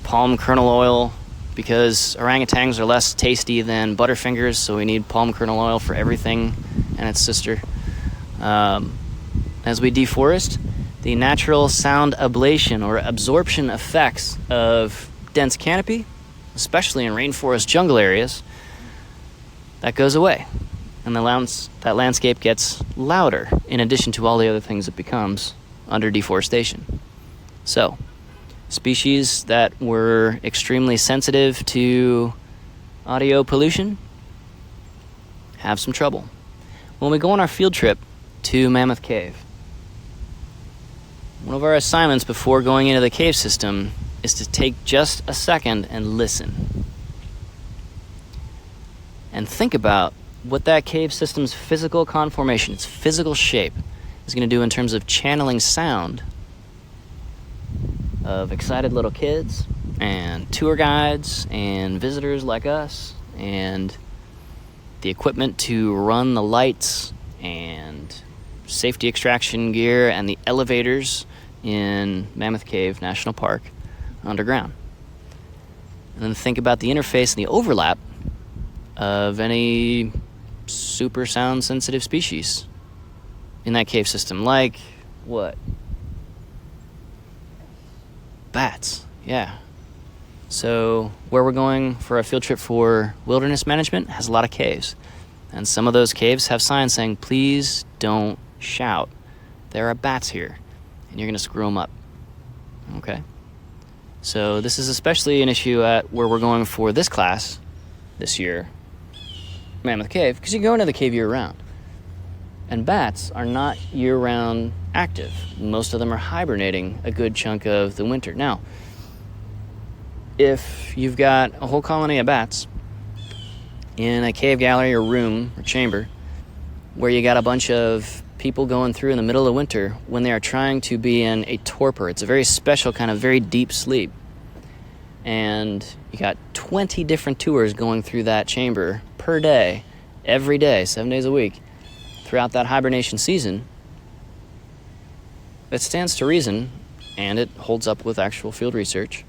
palm kernel oil, because orangutans are less tasty than butterfingers, so we need palm kernel oil for everything and its sister. As we deforest, the natural sound ablation or absorption effects of dense canopy especially in rainforest jungle areas, that goes away. And that landscape gets louder, in addition to all the other things it becomes under deforestation. So, species that were extremely sensitive to audio pollution have some trouble. When we go on our field trip to Mammoth Cave, one of our assignments before going into the cave system is to take just a second and listen. And think about what that cave system's physical conformation, its physical shape, is going to do in terms of channeling sound of excited little kids and tour guides and visitors like us, and the equipment to run the lights and safety extraction gear and the elevators in Mammoth Cave National Park underground. And then think about the interface and the overlap of any super sound sensitive species in that cave system, like what? Bats. Yeah. So where we're going for a field trip for wilderness management has a lot of caves, and some of those caves have signs saying, please don't shout, there are bats here, and you're going to screw them up. Okay? So this is especially an issue at where we're going for this class this year, Mammoth Cave, because you go into the cave year-round. And bats are not year-round active. Most of them are hibernating a good chunk of the winter. Now, if you've got a whole colony of bats in a cave gallery or room or chamber where you got a bunch of people going through in the middle of winter when they are trying to be in a torpor, it's a very special kind of very deep sleep, and you got 20 different tours going through that chamber per day, every day, 7 days a week, throughout that hibernation season, it stands to reason, and it holds up with actual field research,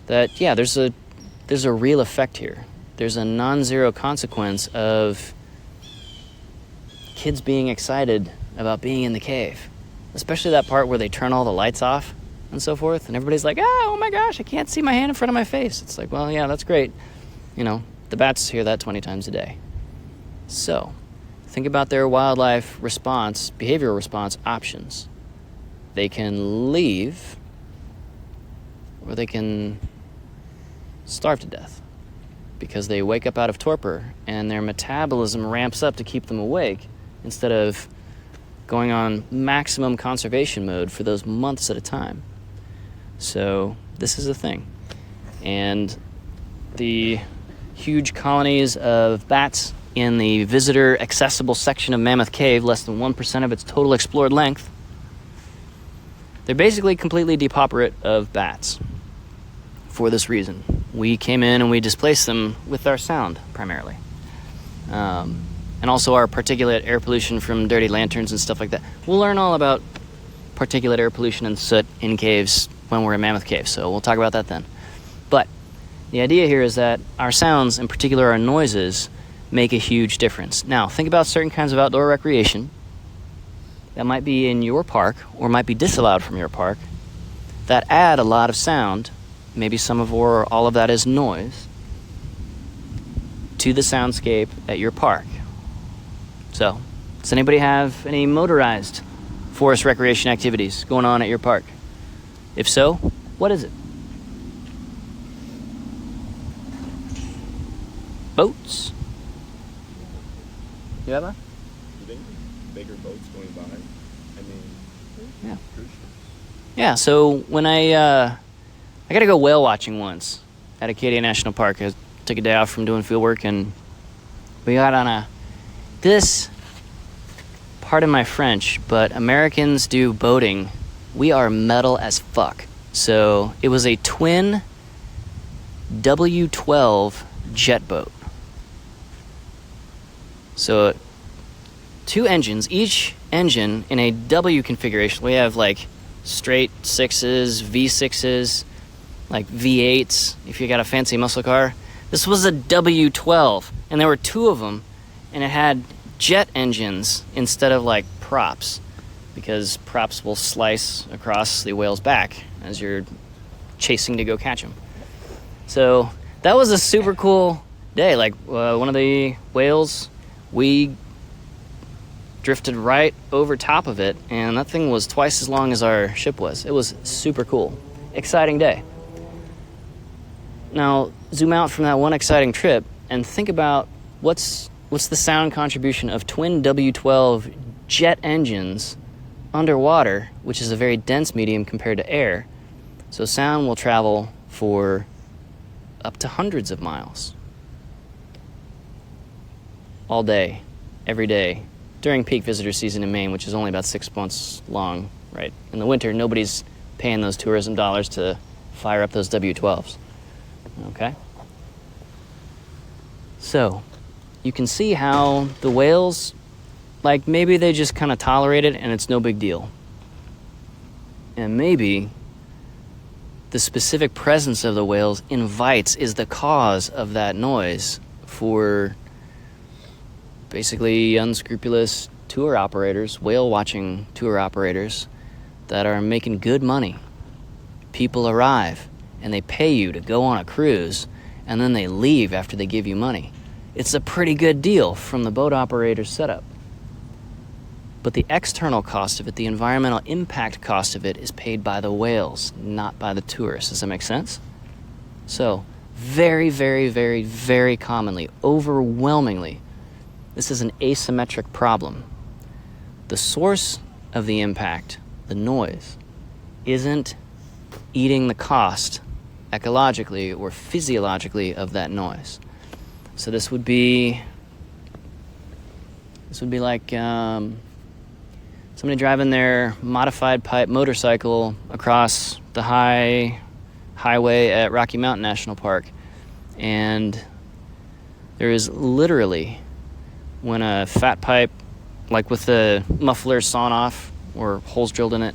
that, yeah, there's a real effect here. There's a non-zero consequence of kids being excited about being in the cave, especially that part where they turn all the lights off and so forth, and everybody's like, oh my gosh, I can't see my hand in front of my face. It's like, well, yeah, that's great. You know, the bats hear that 20 times a day. So, think about their wildlife response, behavioral response options. They can leave, or they can starve to death because they wake up out of torpor and their metabolism ramps up to keep them awake instead of going on maximum conservation mode for those months at a time. So this is a thing. And the huge colonies of bats in the visitor accessible section of Mammoth Cave, less than 1% of its total explored length, they're basically completely depauperate of bats for this reason. We came in and we displaced them with our sound, primarily. And also our particulate air pollution from dirty lanterns and stuff like that. We'll learn all about particulate air pollution and soot in caves when we're in Mammoth Cave, so we'll talk about that then. But the idea here is that our sounds, in particular our noises, make a huge difference. Now, think about certain kinds of outdoor recreation that might be in your park or might be disallowed from your park that add a lot of sound, maybe some of or all of that is noise, to the soundscape at your park. So, does anybody have any motorized forest recreation activities going on at your park? If so, what is it? Boats? You have a? You think bigger boats going by? I mean, yeah. Cruise ships. Yeah, so when I got to go whale watching once at Acadia National Park. I took a day off from doing field work, and we got on this, pardon my French, but Americans do boating. We are metal as fuck. So it was a twin W12 jet boat. So 2 engines, each engine in a W configuration. We have like straight 6s, V6s, like V8s, if you got a fancy muscle car. This was a W12, and there were 2 of them, and it had jet engines instead of like props, because props will slice across the whale's back as you're chasing to go catch them. So that was a super cool day. Like, one of the whales, we drifted right over top of it, and that thing was twice as long as our ship was. It was super cool. Exciting day. Now, zoom out from that one exciting trip and think about what's the sound contribution of twin W12 jet engines underwater, which is a very dense medium compared to air. So sound will travel for up to hundreds of miles. All day, every day, during peak visitor season in Maine, which is only about 6 months long, right? In the winter, nobody's paying those tourism dollars to fire up those W12s, okay? So, you can see how the whales, like, maybe they just kind of tolerate it and it's no big deal. And maybe the specific presence of the whales is the cause of that noise for basically unscrupulous tour operators, whale watching tour operators that are making good money. People arrive and they pay you to go on a cruise, and then they leave after they give you money. It's a pretty good deal from the boat operator's setup. But the external cost of it, the environmental impact cost of it, is paid by the whales, not by the tourists. Does that make sense? So, very, very, very, very commonly, overwhelmingly, this is an asymmetric problem. The source of the impact, the noise, isn't eating the cost ecologically or physiologically of that noise. So this would be like somebody driving their modified pipe motorcycle across the highway at Rocky Mountain National Park, and there is literally, when a fat pipe, like with the muffler sawn off or holes drilled in it,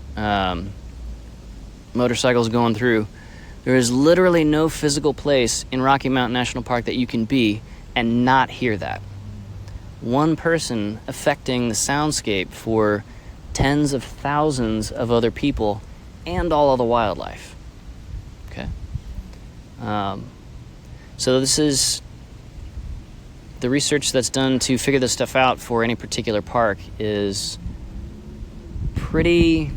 motorcycles going through, there is literally no physical place in Rocky Mountain National Park that you can be and not hear that. One person affecting the soundscape for tens of thousands of other people and all of the wildlife. Okay? So this is the research that's done to figure this stuff out for any particular park is pretty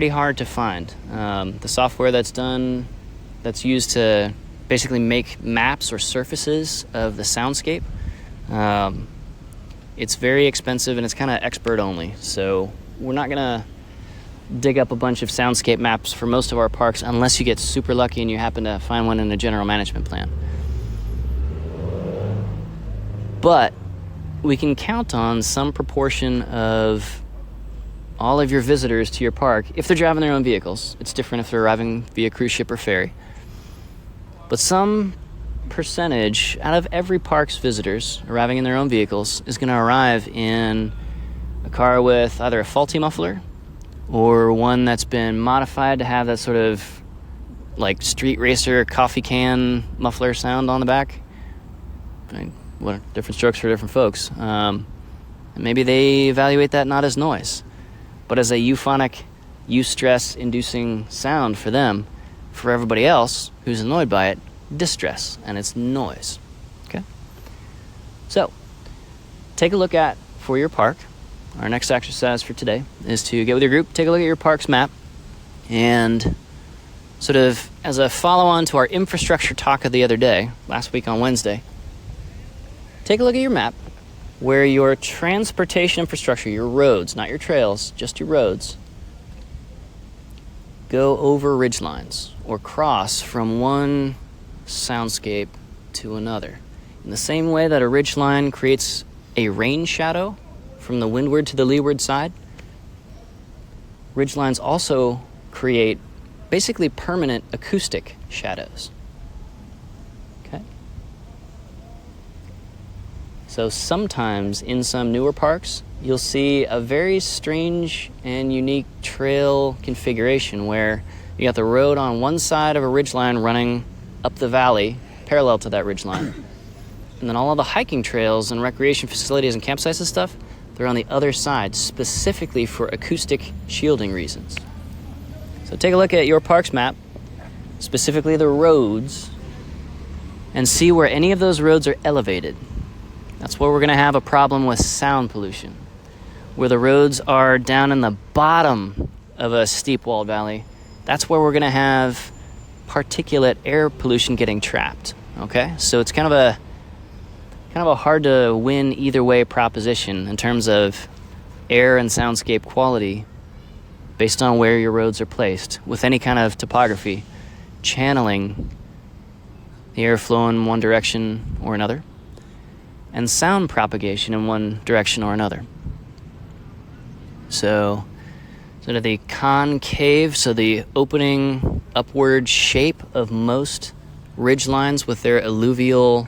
hard to find. The software that's used to basically make maps or surfaces of the soundscape, it's very expensive and it's kind of expert only. So we're not gonna dig up a bunch of soundscape maps for most of our parks unless you get super lucky and you happen to find one in a general management plan. But we can count on some proportion of all of your visitors to your park, if they're driving their own vehicles. It's different if they're arriving via cruise ship or ferry. But some percentage out of every park's visitors arriving in their own vehicles is going to arrive in a car with either a faulty muffler or one that's been modified to have that sort of like street racer coffee can muffler sound on the back. I mean, what different strokes for different folks. And maybe they evaluate that not as noise, but as a euphonic, eustress-inducing sound for them. For everybody else who's annoyed by it, distress, and it's noise. Okay? So, take a look at, for your park, our next exercise for today is to get with your group, take a look at your park's map, and sort of as a follow-on to our infrastructure talk of the other day, last week on Wednesday, take a look at your map where your transportation infrastructure, your roads, not your trails, just your roads, go over ridge lines or cross from one soundscape to another. In the same way that a ridge line creates a rain shadow from the windward to the leeward side, ridge lines also create basically permanent acoustic shadows. Okay? So sometimes in some newer parks, you'll see a very strange and unique trail configuration where you got the road on one side of a ridgeline running up the valley, parallel to that ridgeline. And then all of the hiking trails and recreation facilities and campsites and stuff, they're on the other side, specifically for acoustic shielding reasons. So take a look at your park's map specifically the roads, and see where any of those roads are elevated. That's where we're going to have a problem with sound pollution. Where the roads are down in the bottom of a steep walled valley, that's where we're going to have particulate air pollution getting trapped. Okay? So it's kind of a hard to win either way proposition in terms of air and soundscape quality based on where your roads are placed with any kind of topography channeling the airflow in one direction or another and sound propagation in one direction or another. So sort of the concave, so the opening upward shape of most ridge lines with their alluvial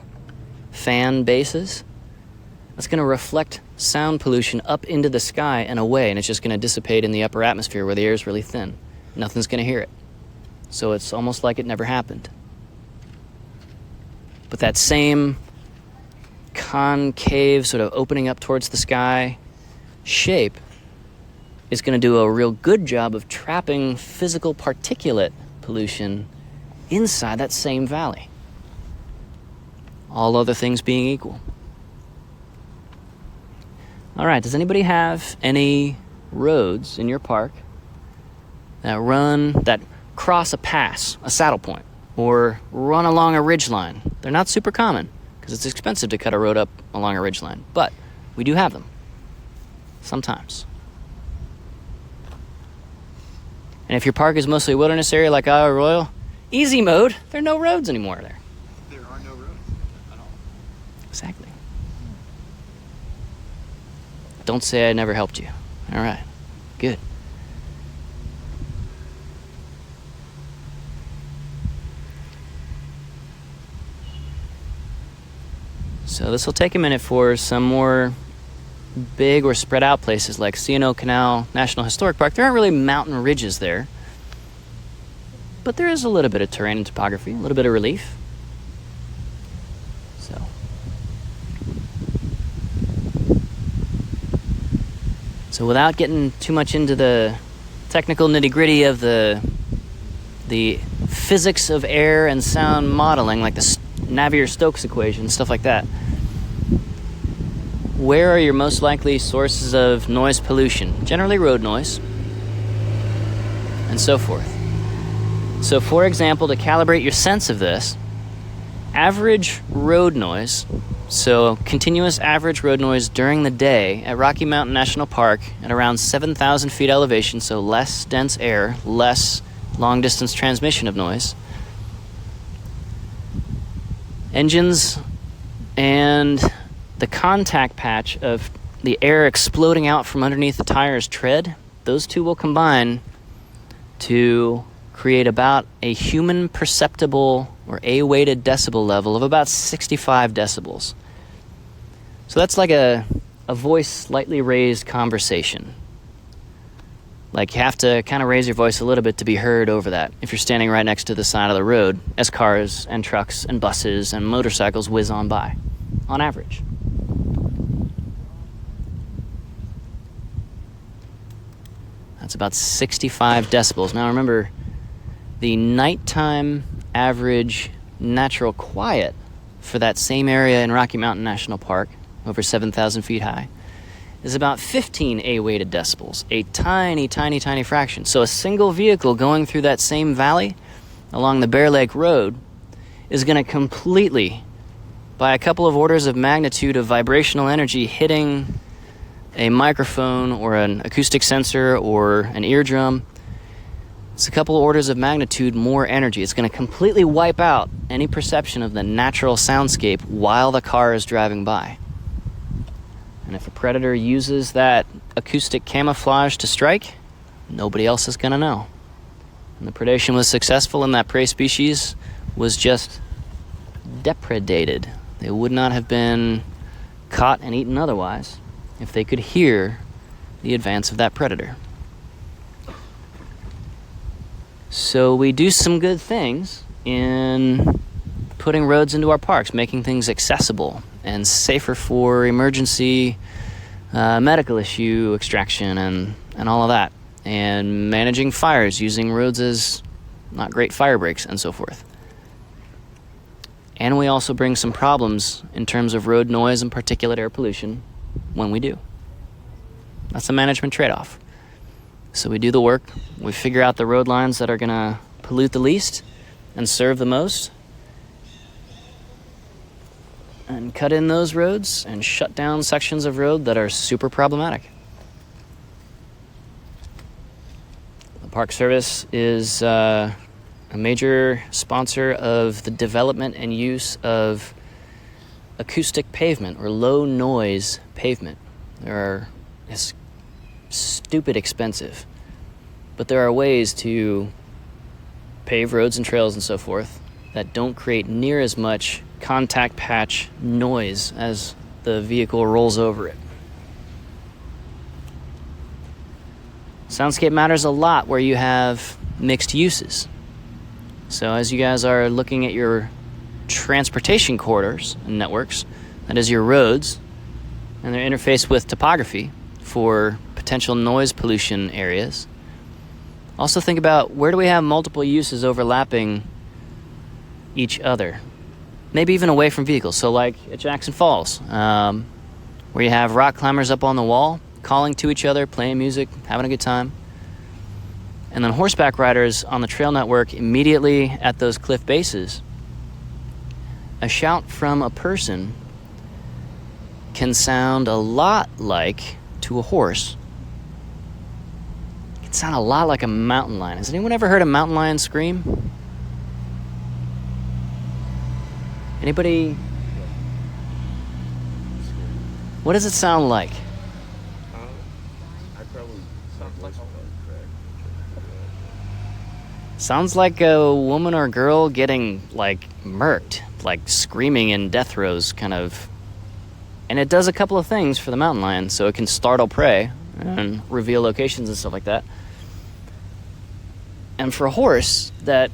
fan bases, that's going to reflect sound pollution up into the sky and away, and it's just going to dissipate in the upper atmosphere where the air is really thin. Nothing's going to hear it. So it's almost like it never happened. But that same concave, sort of opening up towards the sky shape is going to do a real good job of trapping physical particulate pollution inside that same valley. All other things being equal. All right, does anybody have any roads in your park that cross a pass, a saddle point, or run along a ridgeline? They're not super common because it's expensive to cut a road up along a ridgeline, but we do have them sometimes. And if your park is mostly a wilderness area like Isle Royal, easy mode, there are no roads anymore there. There are no roads at all. Exactly. Don't say I never helped you. All right. Good. So this will take a minute for some more big or spread out places like C&O Canal National Historic Park. There aren't really mountain ridges there, but there is a little bit of terrain and topography, a little bit of relief. So without getting too much into the technical nitty-gritty of the physics of air and sound modeling, like the Navier-Stokes equation, stuff like that, where are your most likely sources of noise pollution? Generally road noise, and so forth. So for example, to calibrate your sense of this, average road noise, so continuous average road noise during the day at Rocky Mountain National Park at around 7,000 feet elevation, so less dense air, less long-distance transmission of noise. Engines and the contact patch of the air exploding out from underneath the tire's tread, those two will combine to create about a human perceptible or A-weighted decibel level of about 65 decibels. So that's like a voice slightly raised conversation. Like you have to kind of raise your voice a little bit to be heard over that if you're standing right next to the side of the road as cars and trucks and buses and motorcycles whiz on by, on average. That's about 65 decibels. Now remember, the nighttime average natural quiet for that same area in Rocky Mountain National Park, over 7,000 feet high, is about 15 A-weighted decibels, a tiny, tiny, tiny fraction. So a single vehicle going through that same valley along the Bear Lake Road is going to completely, by a couple of orders of magnitude of vibrational energy hitting a microphone or an acoustic sensor or an eardrum, it's a couple of orders of magnitude more energy. It's going to completely wipe out any perception of the natural soundscape while the car is driving by. And if a predator uses that acoustic camouflage to strike, nobody else is going to know. And the predation was successful and that prey species was just depredated. They would not have been caught and eaten otherwise if they could hear the advance of that predator. So we do some good things in putting roads into our parks, making things accessible and safer for emergency medical issue extraction and all of that, and managing fires using roads as not great fire breaks, and so forth. And we also bring some problems in terms of road noise and particulate air pollution when we do. That's a management trade-off. So we do the work, we figure out the road lines that are going to pollute the least and serve the most, and cut in those roads and shut down sections of road that are super problematic. The Park Service is a major sponsor of the development and use of acoustic pavement or low noise pavement. It's stupid expensive, but there are ways to pave roads and trails and so forth that don't create near as much contact patch noise as the vehicle rolls over it. Soundscape matters a lot where you have mixed uses. So as you guys are looking at your transportation corridors and networks, that is your roads, and they're interfaced with topography for potential noise pollution areas. Also think about, where do we have multiple uses overlapping each other? Maybe even away from vehicles. So like at Jackson Falls, where you have rock climbers up on the wall, calling to each other, playing music, having a good time. And then horseback riders on the trail network immediately at those cliff bases. A shout from a person can sound a lot like, to a horse, it can sound a lot like a mountain lion. Has anyone ever heard a mountain lion scream? Anybody? What does it sound like? I probably sound like Sounds like a woman or girl getting, like, murked, like screaming in death throes, kind of. And it does a couple of things for the mountain lion. So it can startle prey and reveal locations and stuff like that. And for a horse that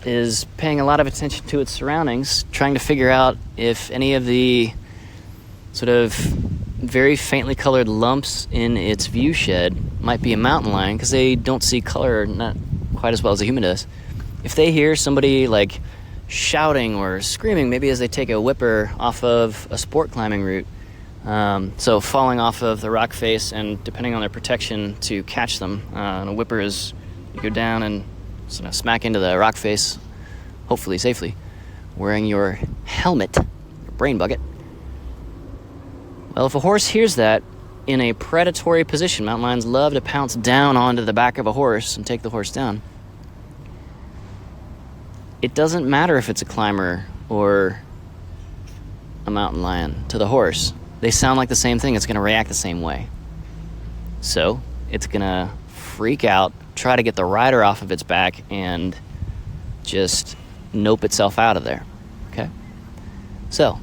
is paying a lot of attention to its surroundings, trying to figure out if any of the sort of very faintly colored lumps in its view shed might be a mountain lion, because they don't see color not quite as well as a human does. If they hear somebody like shouting or screaming, maybe as they take a whipper off of a sport climbing route, so falling off of the rock face and depending on their protection to catch them, and a whipper is you go down and sort of smack into the rock face, hopefully safely, wearing your helmet, your brain bucket. Well, if a horse hears that in a predatory position, mountain lions love to pounce down onto the back of a horse and take the horse down. It doesn't matter if it's a climber or a mountain lion to the horse. They sound like the same thing. It's going to react the same way. So it's going to freak out, try to get the rider off of its back, and just nope itself out of there. Okay? So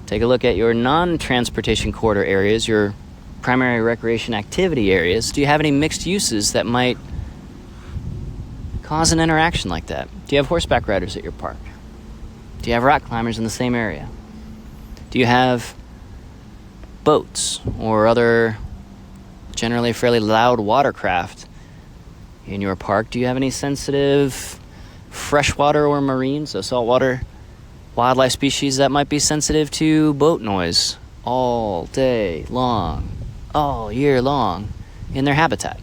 take a look at your non-transportation corridor areas, your primary recreation activity areas. Do you have any mixed uses that might cause an interaction like that? Do you have horseback riders at your park? Do you have rock climbers in the same area? Do you have boats or other generally fairly loud watercraft in your park? Do you have any sensitive freshwater or marine, so saltwater wildlife species that might be sensitive to boat noise all day long, all year long in their habitat?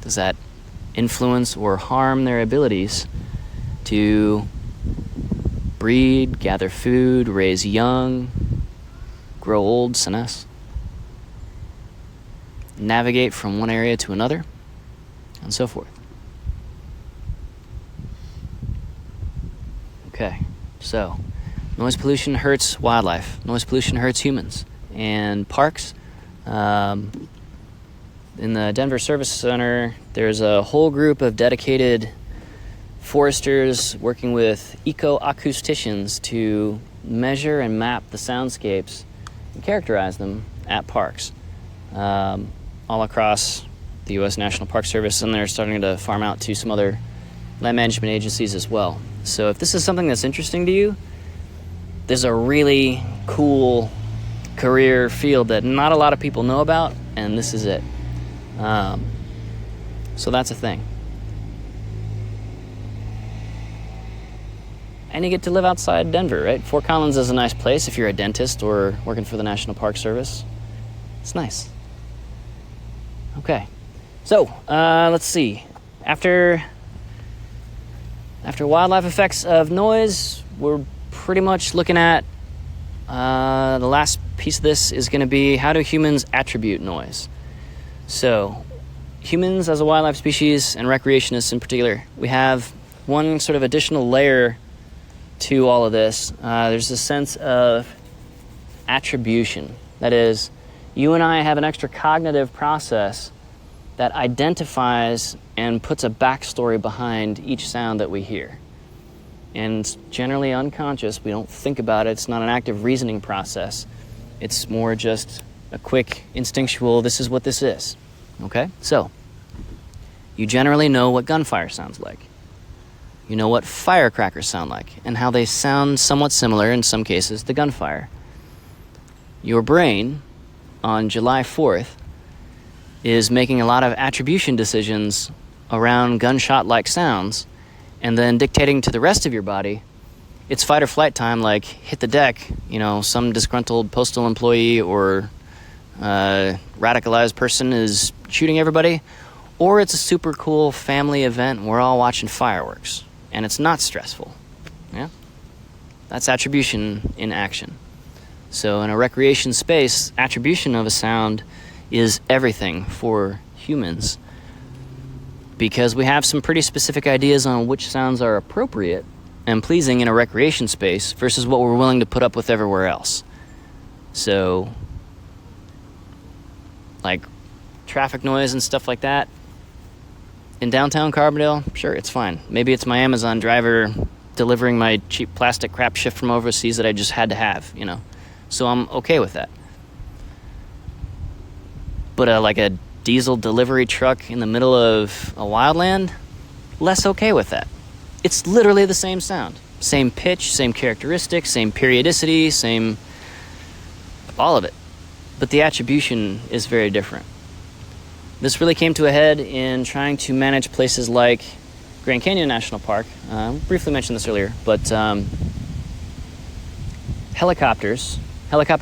Does that influence or harm their abilities to breed, gather food, raise young, grow old, senesce, navigate from one area to another, and so forth? Okay, so noise pollution hurts wildlife. Noise pollution hurts humans. And parks, in the Denver Service Center, there's a whole group of dedicated foresters working with eco-acousticians to measure and map the soundscapes and characterize them at parks all across the U.S. National Park Service, and they're starting to farm out to some other land management agencies as well. So if this is something that's interesting to you, there's a really cool career field that not a lot of people know about, and this is it. So that's a thing. and you get to live outside Denver, right? Fort Collins is a nice place if you're a dentist or working for the National Park Service. It's nice. Okay, so let's see. After wildlife effects of noise, we're pretty much looking at the last piece of this is going to be, how do humans attribute noise? So humans as a wildlife species, and recreationists in particular, we have one sort of additional layer to all of this. There's a sense of attribution. That is, you and I have an extra cognitive process that identifies and puts a backstory behind each sound that we hear. And it's generally unconscious. We don't think about it. It's not an active reasoning process. It's more just a quick instinctual, this is what this is. Okay? So, you generally know what gunfire sounds like. You know what firecrackers sound like, and how they sound somewhat similar in some cases to gunfire. Your brain, on July 4th, is making a lot of attribution decisions around gunshot-like sounds, and then dictating to the rest of your body, it's fight or flight time, like hit the deck, some disgruntled postal employee or radicalized person is shooting everybody, or it's a super cool family event and we're all watching fireworks, and it's not stressful. Yeah? That's attribution in action. So in a recreation space, attribution of a sound is everything for humans, because we have some pretty specific ideas on which sounds are appropriate and pleasing in a recreation space versus what we're willing to put up with everywhere else. So, like traffic noise and stuff like that, in downtown Carbondale, sure, it's fine. Maybe it's my Amazon driver delivering my cheap plastic crap shipped from overseas that I just had to have, So I'm okay with that. But like a diesel delivery truck in the middle of a wildland, less okay with that. It's literally the same sound. Same pitch, same characteristics, same periodicity, same... all of it. But the attribution is very different. This really came to a head in trying to manage places like Grand Canyon National Park. Briefly mentioned this earlier, but helicopter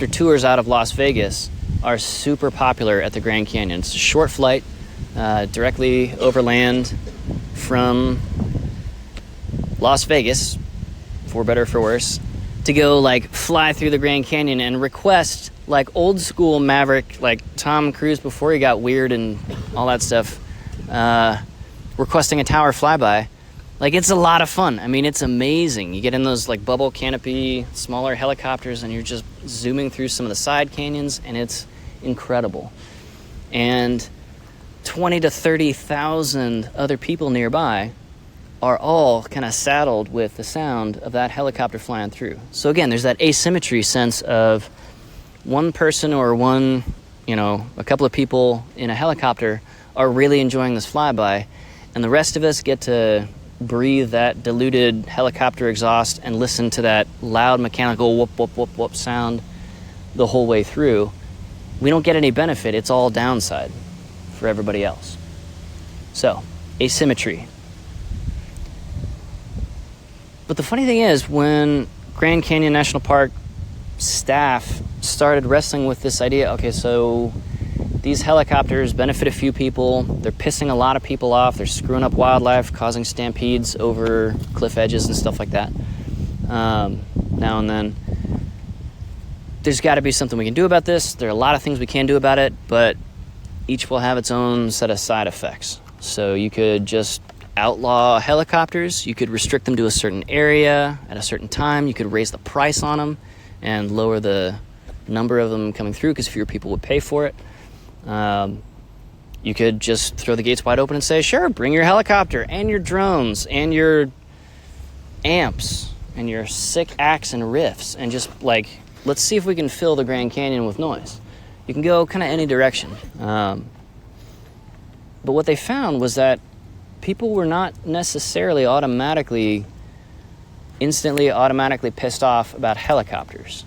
tours out of Las Vegas are super popular at the Grand Canyon. It's a short flight, directly overland from Las Vegas, for better or for worse, to go fly through the Grand Canyon and request old school Maverick, like Tom Cruise before he got weird and all that stuff, requesting a tower flyby. It's a lot of fun. I mean, it's amazing. You get in those bubble canopy, smaller helicopters, and you're just zooming through some of the side canyons, and it's incredible. And 20 to 30,000 other people nearby are all kind of saddled with the sound of that helicopter flying through. So again, there's that asymmetry sense of one person or a couple of people in a helicopter are really enjoying this flyby, and the rest of us get to breathe that diluted helicopter exhaust and listen to that loud mechanical whoop, whoop, whoop, whoop sound the whole way through. We don't get any benefit. It's all downside for everybody else. So, asymmetry. But the funny thing is, when Grand Canyon National Park staff started wrestling with this idea, okay, so these helicopters benefit a few people, they're pissing a lot of people off, they're screwing up wildlife, causing stampedes over cliff edges and stuff like that, now and then. There's got to be something we can do about this. There are a lot of things we can do about it, but each will have its own set of side effects. So you could just outlaw helicopters, you could restrict them to a certain area at a certain time, you could raise the price on them and lower the number of them coming through because fewer people would pay for it. You could just throw the gates wide open and say, sure, bring your helicopter and your drones and your amps and your sick acts and riffs and just let's see if we can fill the Grand Canyon with noise. You can go kind of any direction. But what they found was that people were not necessarily instantly automatically pissed off about helicopters.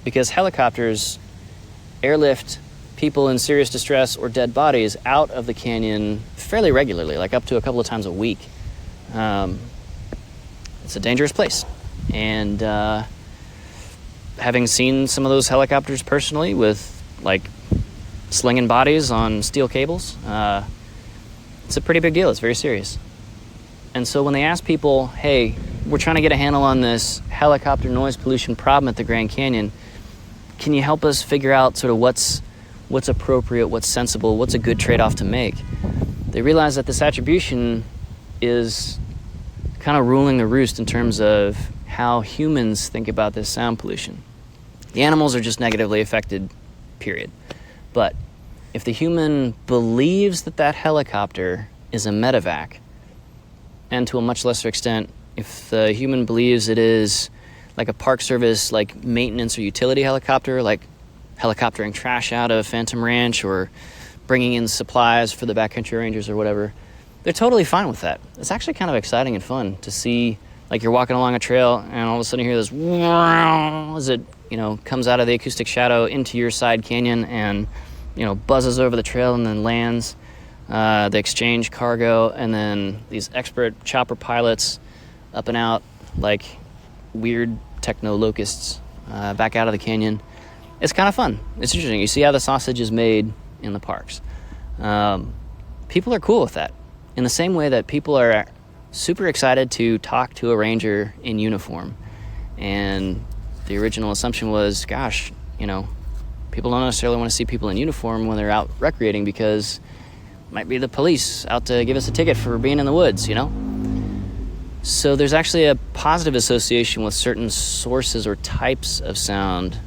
Because helicopters airlift people in serious distress or dead bodies out of the canyon fairly regularly, up to a couple of times a week. It's a dangerous place. And having seen some of those helicopters personally with, like, slinging bodies on steel cables, it's a pretty big deal. It's very serious. And so when they ask people, hey, we're trying to get a handle on this helicopter noise pollution problem at the Grand Canyon, can you help us figure out sort of what's appropriate, what's sensible, what's a good trade-off to make? They realize that this attribution is kind of ruling the roost in terms of how humans think about this sound pollution. The animals are just negatively affected, period. But if the human believes that helicopter is a medevac, and to a much lesser extent, if the human believes it is like a Park Service, like maintenance or utility helicopter, like helicoptering trash out of Phantom Ranch or bringing in supplies for the backcountry rangers or whatever, they're totally fine with that. It's actually kind of exciting and fun to see, like, you're walking along a trail and all of a sudden you hear this as it, comes out of the acoustic shadow into your side canyon and, buzzes over the trail and then lands. They exchange cargo, and then these expert chopper pilots up and out like weird techno locusts back out of the canyon. It's kind of fun. It's interesting. You see how the sausage is made in the parks. People are cool with that, in the same way that people are super excited to talk to a ranger in uniform. And the original assumption was, gosh, people don't necessarily want to see people in uniform when they're out recreating because it might be the police out to give us a ticket for being in the woods, So there's actually a positive association with certain sources or types of sound,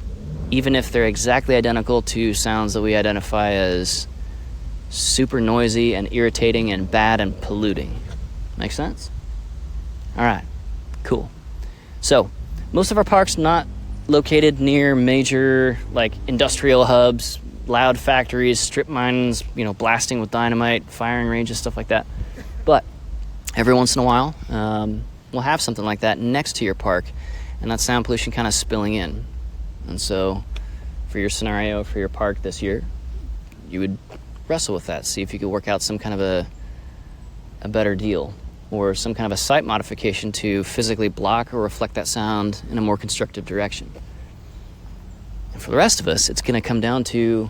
even if they're exactly identical to sounds that we identify as super noisy and irritating and bad and polluting. Make sense? All right, cool. So most of our parks not located near major, like, industrial hubs, loud factories, strip mines, blasting with dynamite, firing ranges, stuff like that. But every once in a while, we'll have something like that next to your park, and that sound pollution kind of spilling in. And so for your scenario for your park this year, you would wrestle with that, see if you could work out some kind of a better deal or some kind of a site modification to physically block or reflect that sound in a more constructive direction. And for the rest of us, it's going to come down to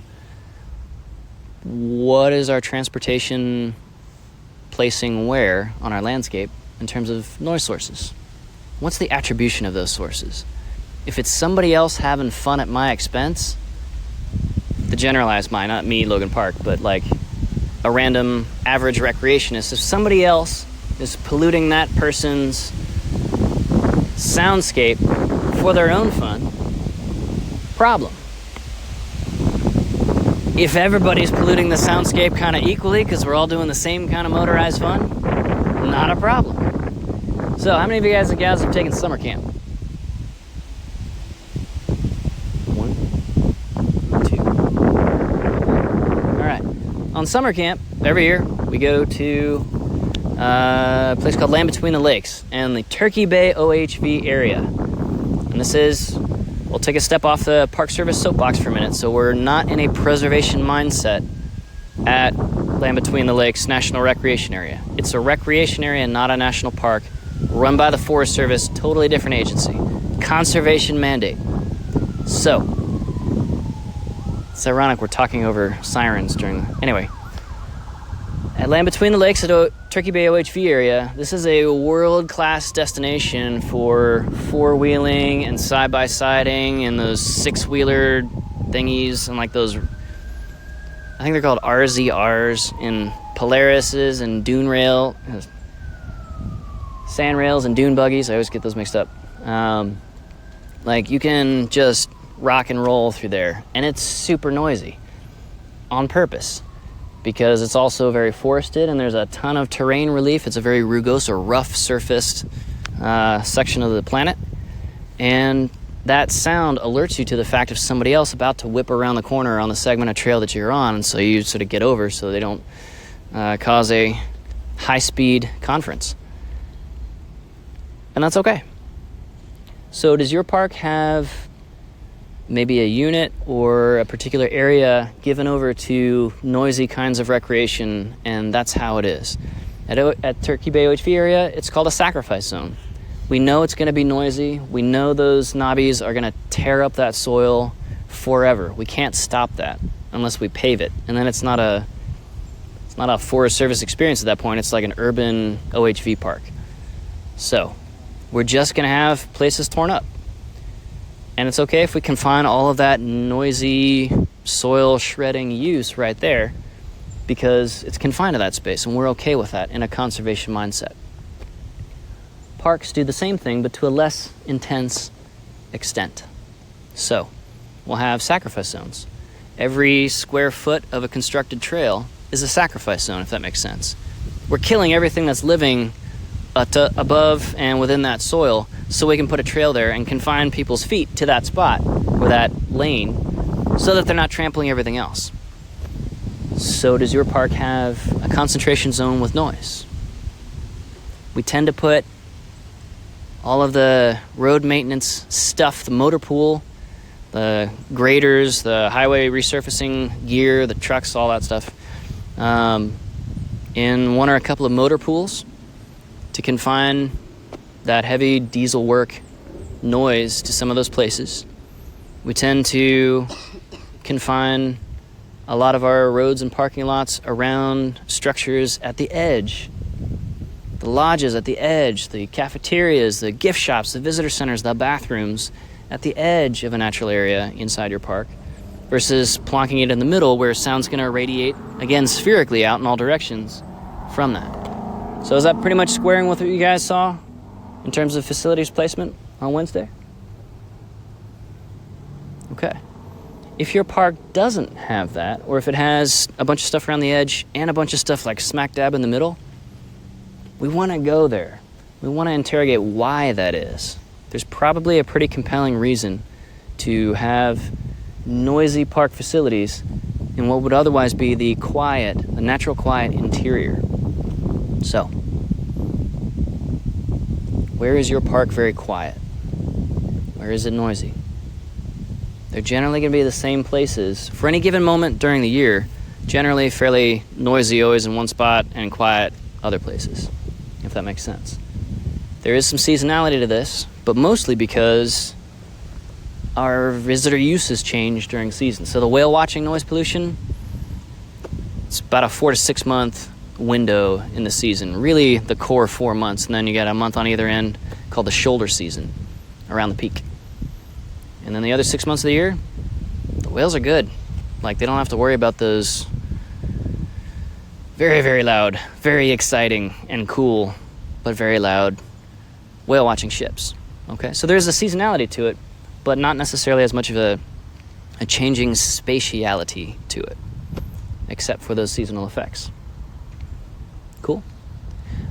what is our transportation placing where on our landscape in terms of noise sources? What's the attribution of those sources? If it's somebody else having fun at my expense, the generalized mind, not me, Logan Park, but like a random average recreationist, if somebody else is polluting that person's soundscape for their own fun, problem. If everybody's polluting the soundscape kind of equally because we're all doing the same kind of motorized fun, not a problem. So how many of you guys and gals have taken summer camp? 1, 2. All right. On summer camp, every year, we go to a place called Land Between the Lakes and the Turkey Bay OHV area. And this is, we'll take a step off the Park Service soapbox for a minute. So we're not in a preservation mindset at Land Between the Lakes National Recreation Area. It's a recreation area, not a national park, run by the Forest Service, totally different agency. Conservation mandate. So, it's ironic we're talking over sirens anyway. At Land Between the Lakes at Turkey Bay OHV area, this is a world-class destination for four-wheeling and side-by-siding and those six-wheeler thingies and like those, I think they're called RZRs, and Polarises and dune rail, sand rails and dune buggies. I always get those mixed up. Like, you can just rock and roll through there, and it's super noisy on purpose because it's also very forested and there's a ton of terrain relief. It's a very rugose or rough surfaced section of the planet, and that sound alerts you to the fact of somebody else about to whip around the corner on the segment of trail that you're on, and so you sort of get over so they don't cause a high-speed conference. And that's okay. So does your park have maybe a unit or a particular area given over to noisy kinds of recreation, and that's how it is? At Turkey Bay OHV area, it's called a sacrifice zone. We know it's going to be noisy. We know those knobbies are going to tear up that soil forever. We can't stop that unless we pave it. And then it's not a Forest Service experience at that point. It's like an urban OHV park. So we're just going to have places torn up. And it's okay if we confine all of that noisy soil shredding use right there, because it's confined to that space, and we're okay with that in a conservation mindset. Parks do the same thing, but to a less intense extent. So we'll have sacrifice zones. Every square foot of a constructed trail is a sacrifice zone, if that makes sense. We're killing everything that's living above and within that soil so we can put a trail there and confine people's feet to that spot or that lane so that they're not trampling everything else. So does your park have a concentration zone with noise? We tend to put all of the road maintenance stuff, the motor pool, the graders, the highway resurfacing gear, the trucks, all that stuff, in one or a couple of motor pools to confine that heavy diesel work noise to some of those places. We tend to confine a lot of our roads and parking lots around structures at the edge. The lodges at the edge, the cafeterias, the gift shops, the visitor centers, the bathrooms at the edge of a natural area inside your park, versus plonking it in the middle where sound's going to radiate, again, spherically out in all directions from that. So is that pretty much squaring with what you guys saw in terms of facilities placement on Wednesday? Okay. If your park doesn't have that, or if it has a bunch of stuff around the edge and a bunch of stuff like smack dab in the middle, we want to go there. We want to interrogate why that is. There's probably a pretty compelling reason to have noisy park facilities in what would otherwise be the natural quiet interior. So, where is your park very quiet? Where is it noisy? They're generally going to be the same places for any given moment during the year, generally fairly noisy always in one spot and quiet other places, if that makes sense. There is some seasonality to this, but mostly because our visitor uses change during season. So the whale watching noise pollution, it's about a 4 to 6 month window in the season, really the core 4 months, and then you got a month on either end called the shoulder season around the peak. And then the other 6 months of the year, the whales are good. Like, they don't have to worry about those very, very loud, very exciting and cool, but very loud whale watching ships. Okay, so there's a seasonality to it, but not necessarily as much of a changing spatiality to it, except for those seasonal effects. Cool?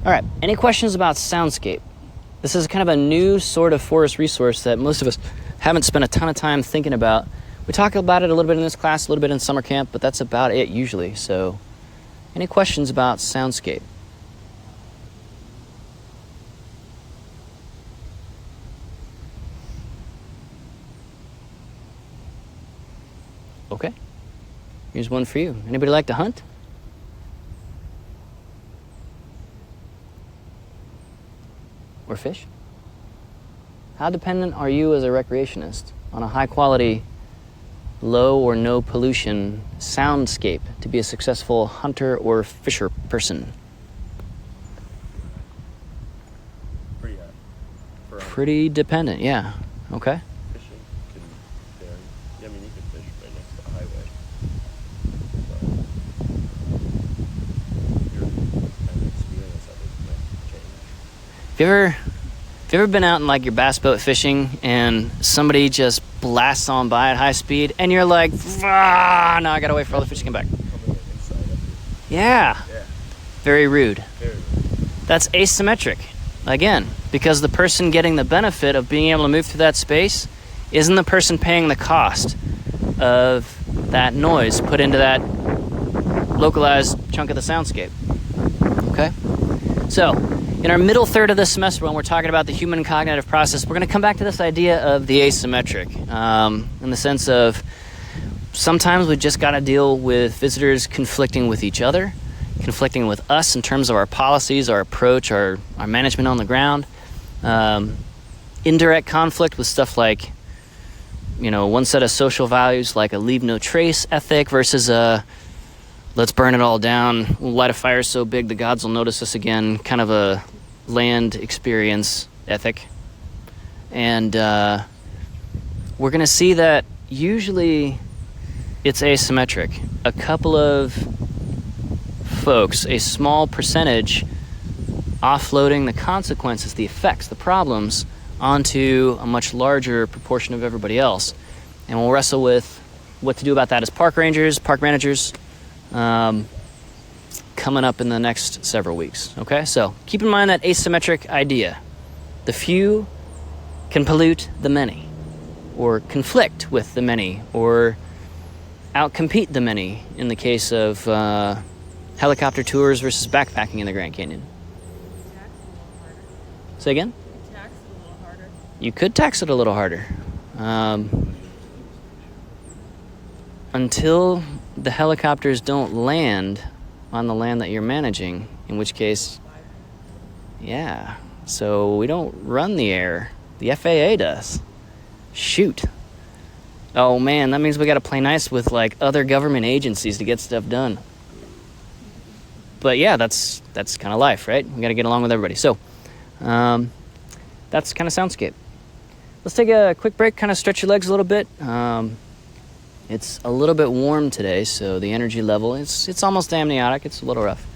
All right, any questions about soundscape? This is kind of a new sort of forest resource that most of us haven't spent a ton of time thinking about. We talk about it a little bit in this class, a little bit in summer camp, but that's about it usually. So, any questions about soundscape? Okay. Here's one for you. Anybody like to hunt? Or fish? How dependent are you as a recreationist on a high quality, low or no pollution soundscape to be a successful hunter or fisher person? Pretty dependent, yeah. Okay. Fishing can vary. Yeah, I mean, you can fish right next to the highway. But your kind of experience of it might change. Have you ever been out in like your bass boat fishing and somebody just blasts on by at high speed and you're like, ah, now I gotta wait for all the fish to come back? Yeah. Very rude. That's asymmetric. Again, because the person getting the benefit of being able to move through that space isn't the person paying the cost of that noise put into that localized chunk of the soundscape. Okay? So, in our middle third of this semester, when we're talking about the human cognitive process, we're going to come back to this idea of the asymmetric, in the sense of sometimes we just got to deal with visitors conflicting with each other, conflicting with us in terms of our policies, our approach, our management on the ground. Indirect conflict with stuff like, one set of social values like a leave no trace ethic versus a let's burn it all down, we'll light a fire so big the gods will notice us again, kind of a land experience ethic. And we're going to see that usually it's asymmetric. A couple of folks, a small percentage, offloading the consequences, the effects, the problems onto a much larger proportion of everybody else. And we'll wrestle with what to do about that as park rangers, park managers, coming up in the next several weeks. Okay, so keep in mind that asymmetric idea. The few can pollute the many, or conflict with the many, or outcompete the many in the case of helicopter tours versus backpacking in the Grand Canyon. Say again? Tax it a little harder. You could tax it a little harder. Until the helicopters don't land on the land that you're managing, in which case, yeah. So we don't run the air. The FAA does. Shoot. Oh man, that means we gotta play nice with like other government agencies to get stuff done. But yeah, that's kind of life, right? We gotta get along with everybody. So, that's kind of Soundscape. Let's take a quick break, kind of stretch your legs a little bit. It's a little bit warm today, so the energy level, it's almost amniotic. It's a little rough.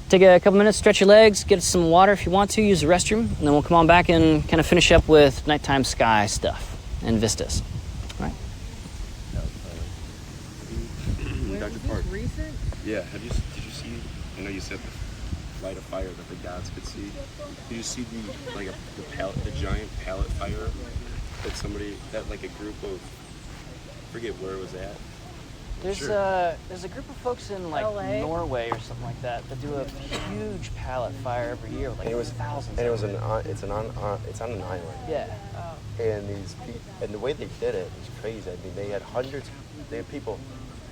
Take a couple minutes, stretch your legs, get some water if you want to, use the restroom, and then we'll come on back and kind of finish up with nighttime sky stuff and vistas. All right. Dr. Park. Recent? Yeah. Did you see? I know you said the light of fire that the gods could see. Did you see the giant pallet fire that like a group of, I forget where it was at. There's a group of folks in like LA? Norway or something like that do a huge pallet fire every year with like thousands. And of it was them. it's on an island. Yeah. And these and the way they did it was crazy. I mean, they had people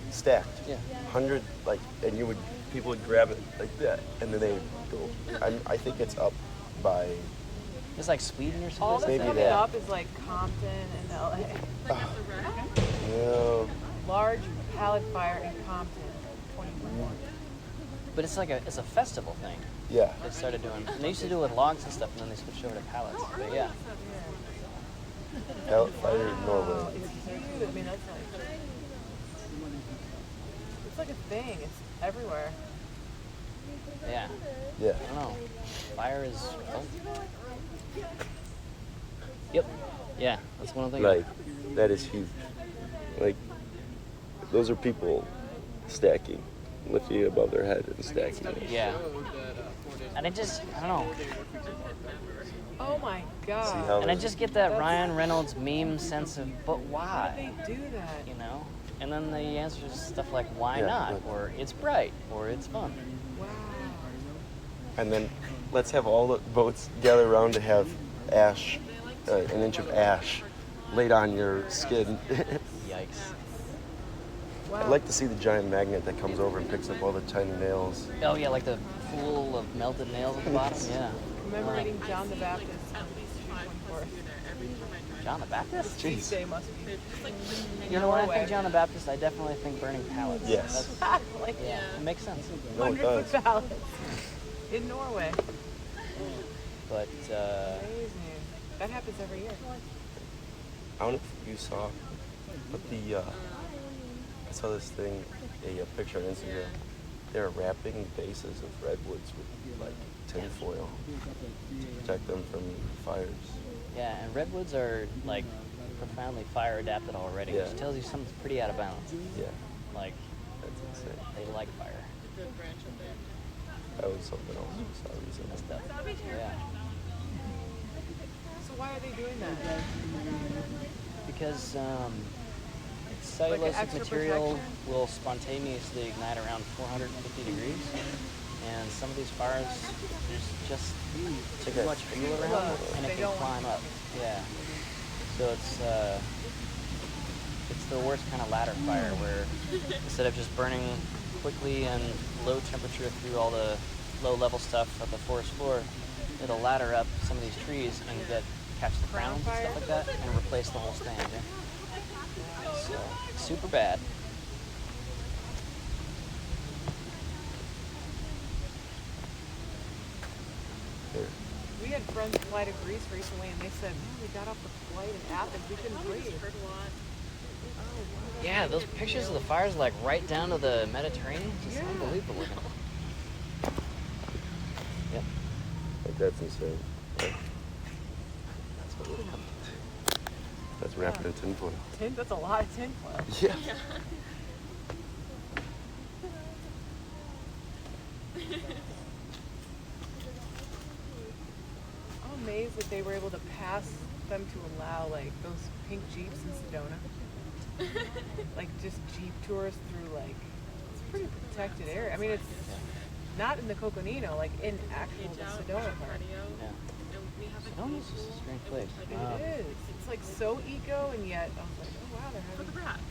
stacked. Yeah. And people would grab it like that, and then they would go. I think it's up by. It's like Sweden or All something. that's Maybe coming that. up is like Compton and LA. No. Large pallet fire in Compton, 2021. But it's like it's a festival thing. Yeah. They started doing. And they used to do it with logs and stuff, and then they switched over to pallets. But yeah. Pallet fire in Norway. It's huge. I mean, that's like, it's like a thing. It's everywhere. Yeah. Yeah. I don't know. Fire is fun. Yep. Yeah, that's one of the things. Like, that is huge. Like, those are people stacking, lifting it above their head and stacking it. Yeah. And I don't know. Oh my God. See how And I just get that Ryan Reynolds meme sense of, but why? They do that. You know? And then the answer is stuff like, why Yeah, not? right. Or it's bright, or it's fun. Wow. And then let's have all the boats gather around to have ash, an inch of ash laid on your skin. Yikes. Wow. I'd like to see the giant magnet that comes over and picks up all the tiny nails. Oh yeah, like the pool of melted nails at the bottom? Yeah. Commemorating John the Baptist on June 24th. John the Baptist? Tuesday must be. You know, when I Norway. think John the Baptist, I definitely think burning pallets. Yes. That's, Like yeah, it makes sense. No, it hundreds does. of pallets in Norway. But, Amazing. That happens every year. I don't know if you saw, but I saw this thing, a picture on Instagram. They were wrapping bases of redwoods with like tinfoil to protect them from fires. yeah, and redwoods are, like, profoundly fire adapted already, Yeah. which tells you something's pretty out of bounds. Yeah, Like, that's insane. they like fire. That was something else we saw recently. Stuff. Yeah. So why are they doing that? Because Like an cellulosic extra material protection? will spontaneously ignite around 450 degrees, and some of these fires, there's just too Okay. much fuel around, and They it can don't want climb up. Yeah. So it's the worst kind of ladder fire, where instead of just burning quickly and low temperature through all the low-level stuff of the forest floor, it'll ladder up some of these trees and catch the crowns and stuff like that and replace the whole stand. Yeah? So, super bad. We had friends fly to Greece recently, and they said, "Man, we got off the flight in Athens. We couldn't breathe." Yeah, those pictures of the fires like right down to the Mediterranean, just unbelievable looking. Yep. Like that's insane. Right? That's what we're coming. That's wrapped in tinfoil. That's a lot of tinfoil. Yeah. I'm amazed that they were able to pass them to allow like those pink Jeeps in Sedona. Like just Jeep tours through like, it's a pretty protected area. I mean, it's not in the Coconino, like in actual the Sedona part. Yeah. Sedona's just a strange place. It is. It's like so eco, and yet I was like, oh wow, they're having.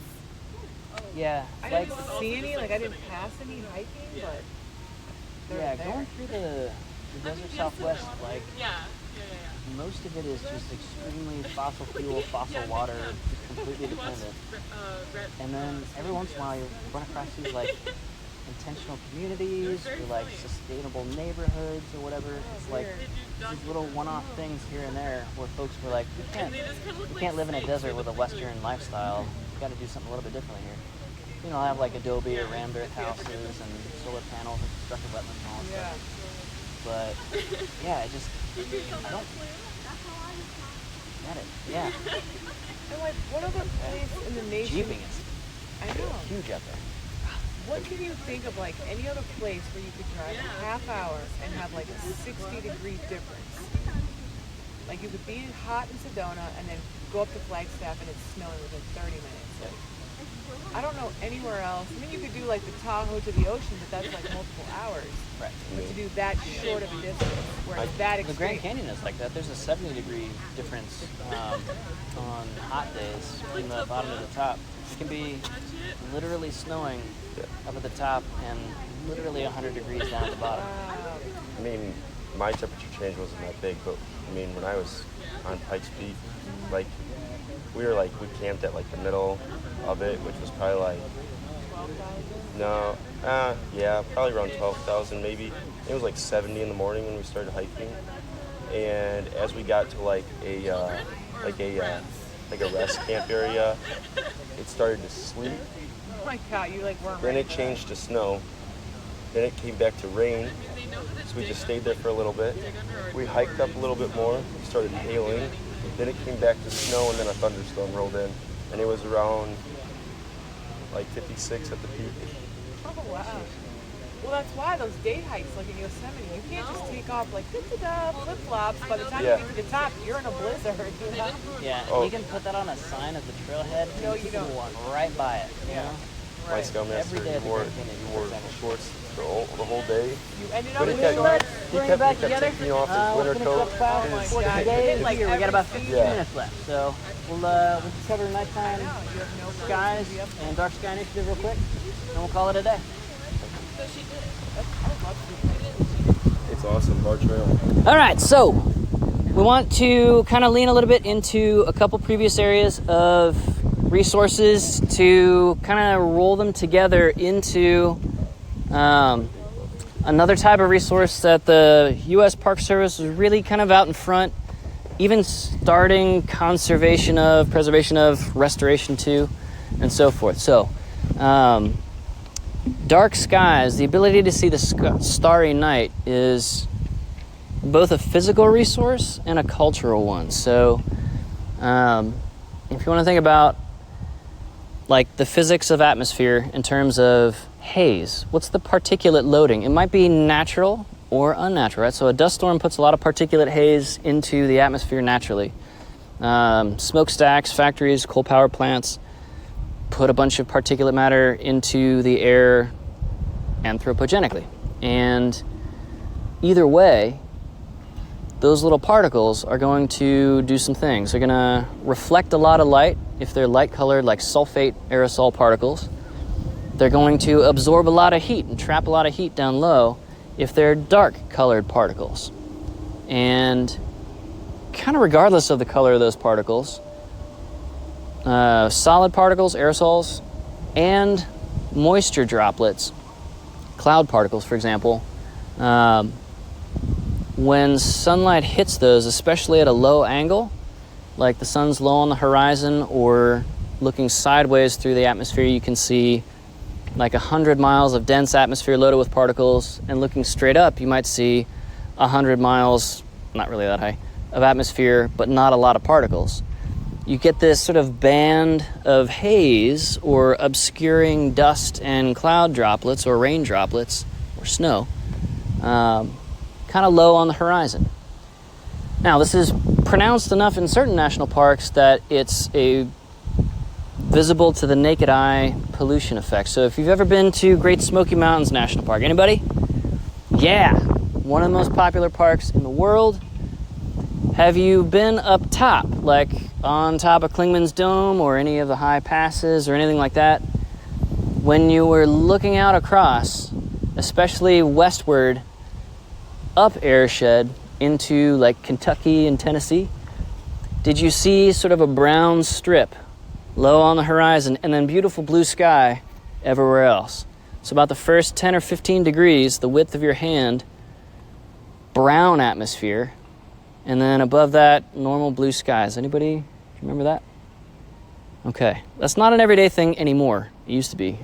Yeah, I like didn't see any, like I didn't pass any hiking, but they're there. going through the desert Southwest, like most of it is just extremely fossil fuel, fossil water, completely dependent. And then every once in a while you run across these like intentional communities or like sustainable neighborhoods or whatever. It's like these little one-off things here and there where folks were like, we can't live in a desert with a Western lifestyle. We've got to do something a little bit differently here. You know, I have like adobe or rammed earth houses and solar panels and constructed wetlands and all that stuff. But yeah, I don't get it. Yeah. And like, what other place in the nation? Jeeping is I know. huge out there. What can you think of like any other place where you could drive a half hour and have like a 60-degree difference? Like you could be hot in Sedona and then go up to Flagstaff and it's snowing within 30 minutes. Yeah. I don't know anywhere else. I mean, you could do like the Tahoe to the ocean, but that's like multiple hours. Right. But to do that short of a distance, where it's that The Grand extreme. Canyon is like that. There's a 70-degree difference on hot days from the bottom to the top. It can be literally snowing up at the top and literally 100 degrees down at the bottom. I mean, my temperature change wasn't that big, but I mean, when I was on Pikes Peak, like we camped at like the middle of it, which was probably like 12,000? probably around 12,000 maybe. It was like 70 in the morning when we started hiking, and as we got to like a rest camp area, it started to sleet. Oh my God, you like weren't Then ready it for changed to snow. Then it came back to rain. So we just stayed there for a little bit. We hiked up a little bit more. It started hailing. Then it came back to snow, and then a thunderstorm rolled in. And it was around like 56 at the peak. that. Oh wow. Well, that's why those day hikes, like in Yosemite, you can't just take off like da-da-da, flip-flops. By the time you get to the top, you're in a blizzard, you know? Yeah, Oh. you can put that on a sign of the trailhead. No, and you people don't. walk right by it. You know? My Right. Scoutmaster, Every day at the he Grand Canyon, wore shorts the whole day. You ended But up it in kept- shorts. Bring it back together. taking off his winter coat. Oh my his- God. Days, Like we got about 15 Yeah. minutes left, so we'll cover nighttime No, you have no skies problem. Yep. and dark sky initiative real quick, and we'll call it a day. It's awesome, bar trail. All right, so we want to kind of lean a little bit into a couple previous areas of resources to kind of roll them together into another type of resource that the U.S. Park Service is really kind of out in front, even starting conservation of, preservation of, restoration to, and so forth. So, dark skies, the ability to see the starry night is both a physical resource and a cultural one. So, if you want to think about like the physics of atmosphere in terms of haze, what's the particulate loading? It might be natural or unnatural, right? So a dust storm puts a lot of particulate haze into the atmosphere naturally. Smokestacks, factories, coal power plants put a bunch of particulate matter into the air anthropogenically. And either way, those little particles are going to do some things. They're going to reflect a lot of light if they're light colored, like sulfate aerosol particles. They're going to absorb a lot of heat and trap a lot of heat down low if they're dark colored particles. And kind of regardless of the color of those particles, solid particles, aerosols, and moisture droplets, cloud particles, for example, when sunlight hits those, especially at a low angle, like the sun's low on the horizon or looking sideways through the atmosphere, you can see like 100 miles of dense atmosphere loaded with particles, and looking straight up, you might see 100 miles, not really that high, of atmosphere, but not a lot of particles. You get this sort of band of haze or obscuring dust and cloud droplets or rain droplets or snow, kind of low on the horizon. Now, this is pronounced enough in certain national parks that it's a visible to the naked eye pollution effect. So if you've ever been to Great Smoky Mountains National Park, anybody? Yeah, one of the most popular parks in the world. Have you been up top, like on top of Klingman's Dome or any of the high passes or anything like that? When you were looking out across, especially westward, up Airshed into like Kentucky and Tennessee, did you see sort of a brown strip low on the horizon and then beautiful blue sky everywhere else? So about the first 10 or 15 degrees, the width of your hand, brown atmosphere, and then above that, normal blue skies. Anybody remember that? Okay, that's not an everyday thing anymore. It used to be.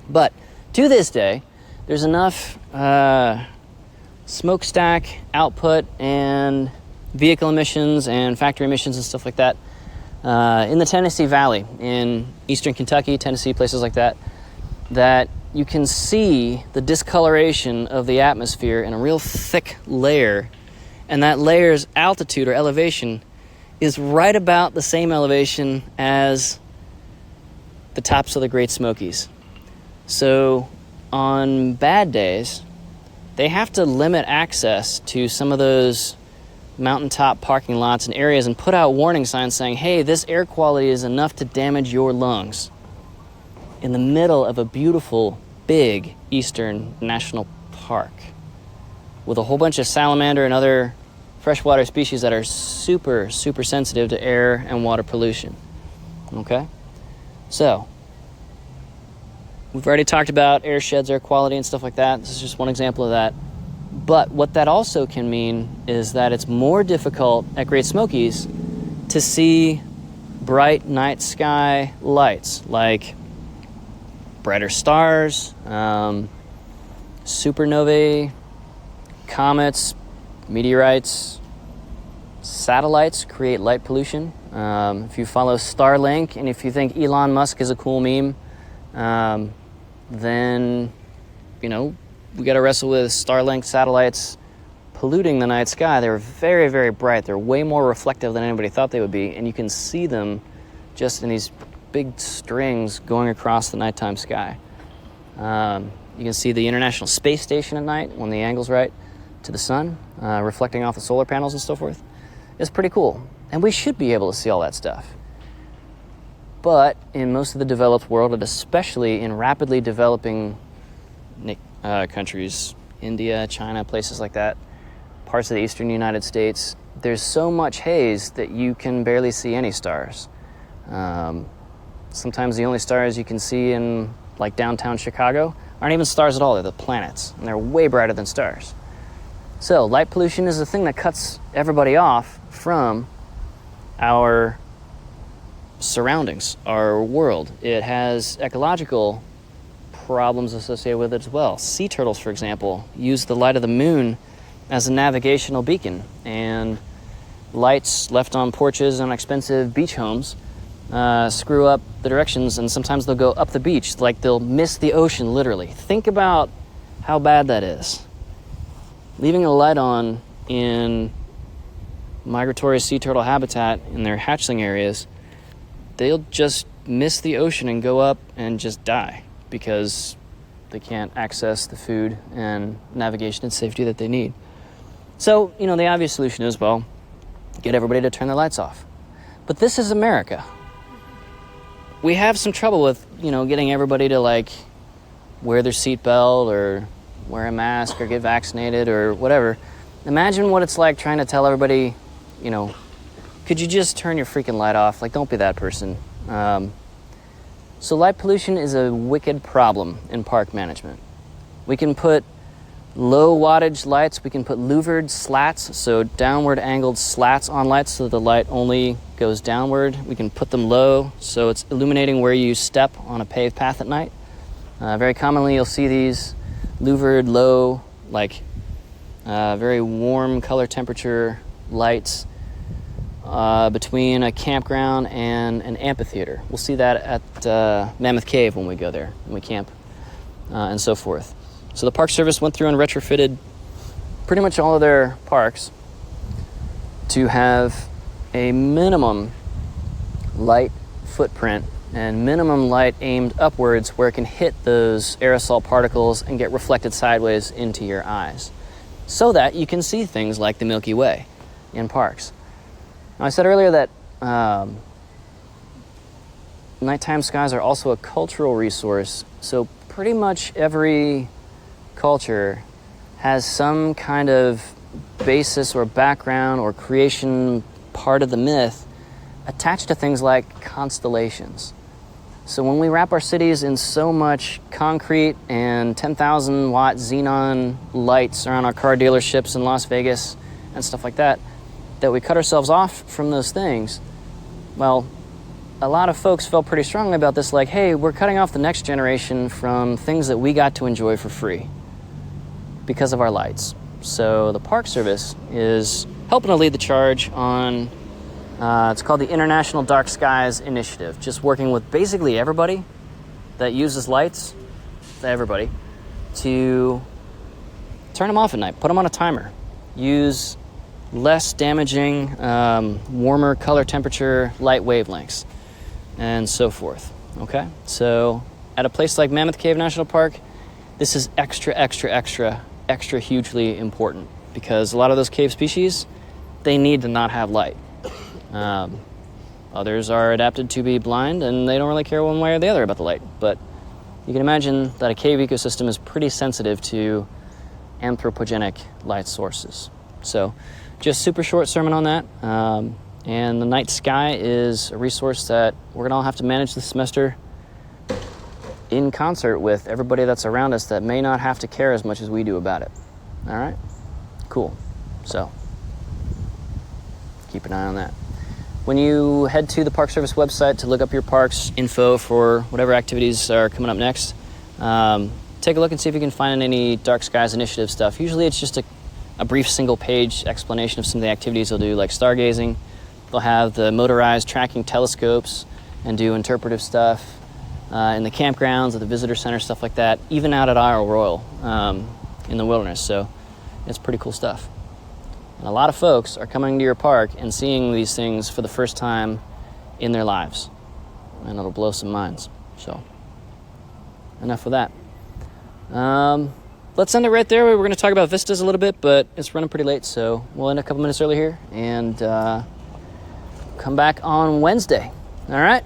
But to this day, there's enough smokestack output and vehicle emissions and factory emissions and stuff like that in the Tennessee Valley, in eastern Kentucky, Tennessee, places like that, that you can see the discoloration of the atmosphere in a real thick layer, and that layer's altitude or elevation is right about the same elevation as the tops of the Great Smokies. So on bad days, they have to limit access to some of those mountaintop parking lots and areas and put out warning signs saying, hey, this air quality is enough to damage your lungs, in the middle of a beautiful, big eastern national park with a whole bunch of salamander and other freshwater species that are super, super sensitive to air and water pollution. Okay? So, we've already talked about air sheds, air quality, and stuff like that. This is just one example of that. But what that also can mean is that it's more difficult at Great Smokies to see bright night sky lights, like brighter stars, supernovae, comets, meteorites. Satellites create light pollution. If you follow Starlink and if you think Elon Musk is a cool meme, then, you know, we got to wrestle with Starlink satellites polluting the night sky. They're very, very bright. They're way more reflective than anybody thought they would be, and you can see them just in these big strings going across the nighttime sky. You can see the International Space Station at night when the angle's right to the sun, reflecting off the solar panels and so forth. It's pretty cool, and we should be able to see all that stuff. But in most of the developed world, and especially in rapidly developing countries, India, China, places like that, parts of the eastern United States, there's so much haze that you can barely see any stars. Sometimes the only stars you can see in like downtown Chicago aren't even stars at all, they're the planets, and they're way brighter than stars. So light pollution is the thing that cuts everybody off from our surroundings, our world. It has ecological problems associated with it as well. Sea turtles, for example, use the light of the moon as a navigational beacon, and lights left on porches and expensive beach homes screw up the directions, and sometimes they'll go up the beach, like they'll miss the ocean literally. Think about how bad that is. Leaving a light on in migratory sea turtle habitat in their hatchling areas, they'll just miss the ocean and go up and just die because they can't access the food and navigation and safety that they need. So, you know, the obvious solution is, well, get everybody to turn their lights off. But this is America. we have some trouble with, getting everybody to like wear their seatbelt or wear a mask or get vaccinated or whatever. Imagine what it's like trying to tell everybody, could you just turn your freaking light off? Like, don't be that person. So light pollution is a wicked problem in park management. We can put low wattage lights, we can put louvered slats, so downward angled slats on lights so the light only goes downward. We can put them low so it's illuminating where you step on a paved path at night. Very commonly you'll see these louvered low, very warm color temperature lights between a campground and an amphitheater. We'll see that at Mammoth Cave when we go there, when we camp, and so forth. So the Park Service went through and retrofitted pretty much all of their parks to have a minimum light footprint and minimum light aimed upwards where it can hit those aerosol particles and get reflected sideways into your eyes so that you can see things like the Milky Way in parks. Now, I said earlier that nighttime skies are also a cultural resource, so pretty much every culture has some kind of basis or background or creation part of the myth attached to things like constellations. So when we wrap our cities in so much concrete and 10,000 watt xenon lights around our car dealerships in Las Vegas and stuff like that, that we cut ourselves off from those things, well, a lot of folks felt pretty strongly about this, like, hey, we're cutting off the next generation from things that we got to enjoy for free because of our lights. So the Park Service is helping to lead the charge on, it's called the International Dark Skies Initiative, just working with basically everybody that uses lights, everybody, to turn them off at night, put them on a timer, use less damaging, warmer color temperature light wavelengths, and so forth, okay? So at a place like Mammoth Cave National Park, this is extra hugely important because a lot of those cave species, they need to not have light. Others are adapted to be blind and they don't really care one way or the other about the light, but you can imagine that a cave ecosystem is pretty sensitive to anthropogenic light sources. So just super short sermon on that. And the night sky is a resource that we're gonna all have to manage this semester in concert with everybody that's around us that may not have to care as much as we do about it. All right? Cool. So keep an eye on that. When you head to the Park Service website to look up your park's info for whatever activities are coming up next, take a look and see if you can find any Dark Skies Initiative stuff. Usually it's just a brief single-page explanation of some of the activities they'll do, like stargazing. They'll have the motorized tracking telescopes and do interpretive stuff in the campgrounds at the visitor center, stuff like that, even out at Isle Royal in the wilderness. So it's pretty cool stuff. And a lot of folks are coming to your park and seeing these things for the first time in their lives. And it'll blow some minds. So enough of that. Let's end it right there. We're going to talk about vistas a little bit, but it's running pretty late, so we'll end a couple minutes early here and come back on Wednesday. All right?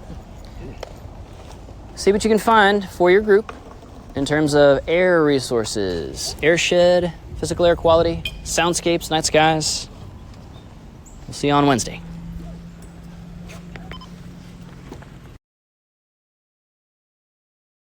See what you can find for your group in terms of air resources, airshed, physical air quality, soundscapes, night skies. We'll see you on Wednesday.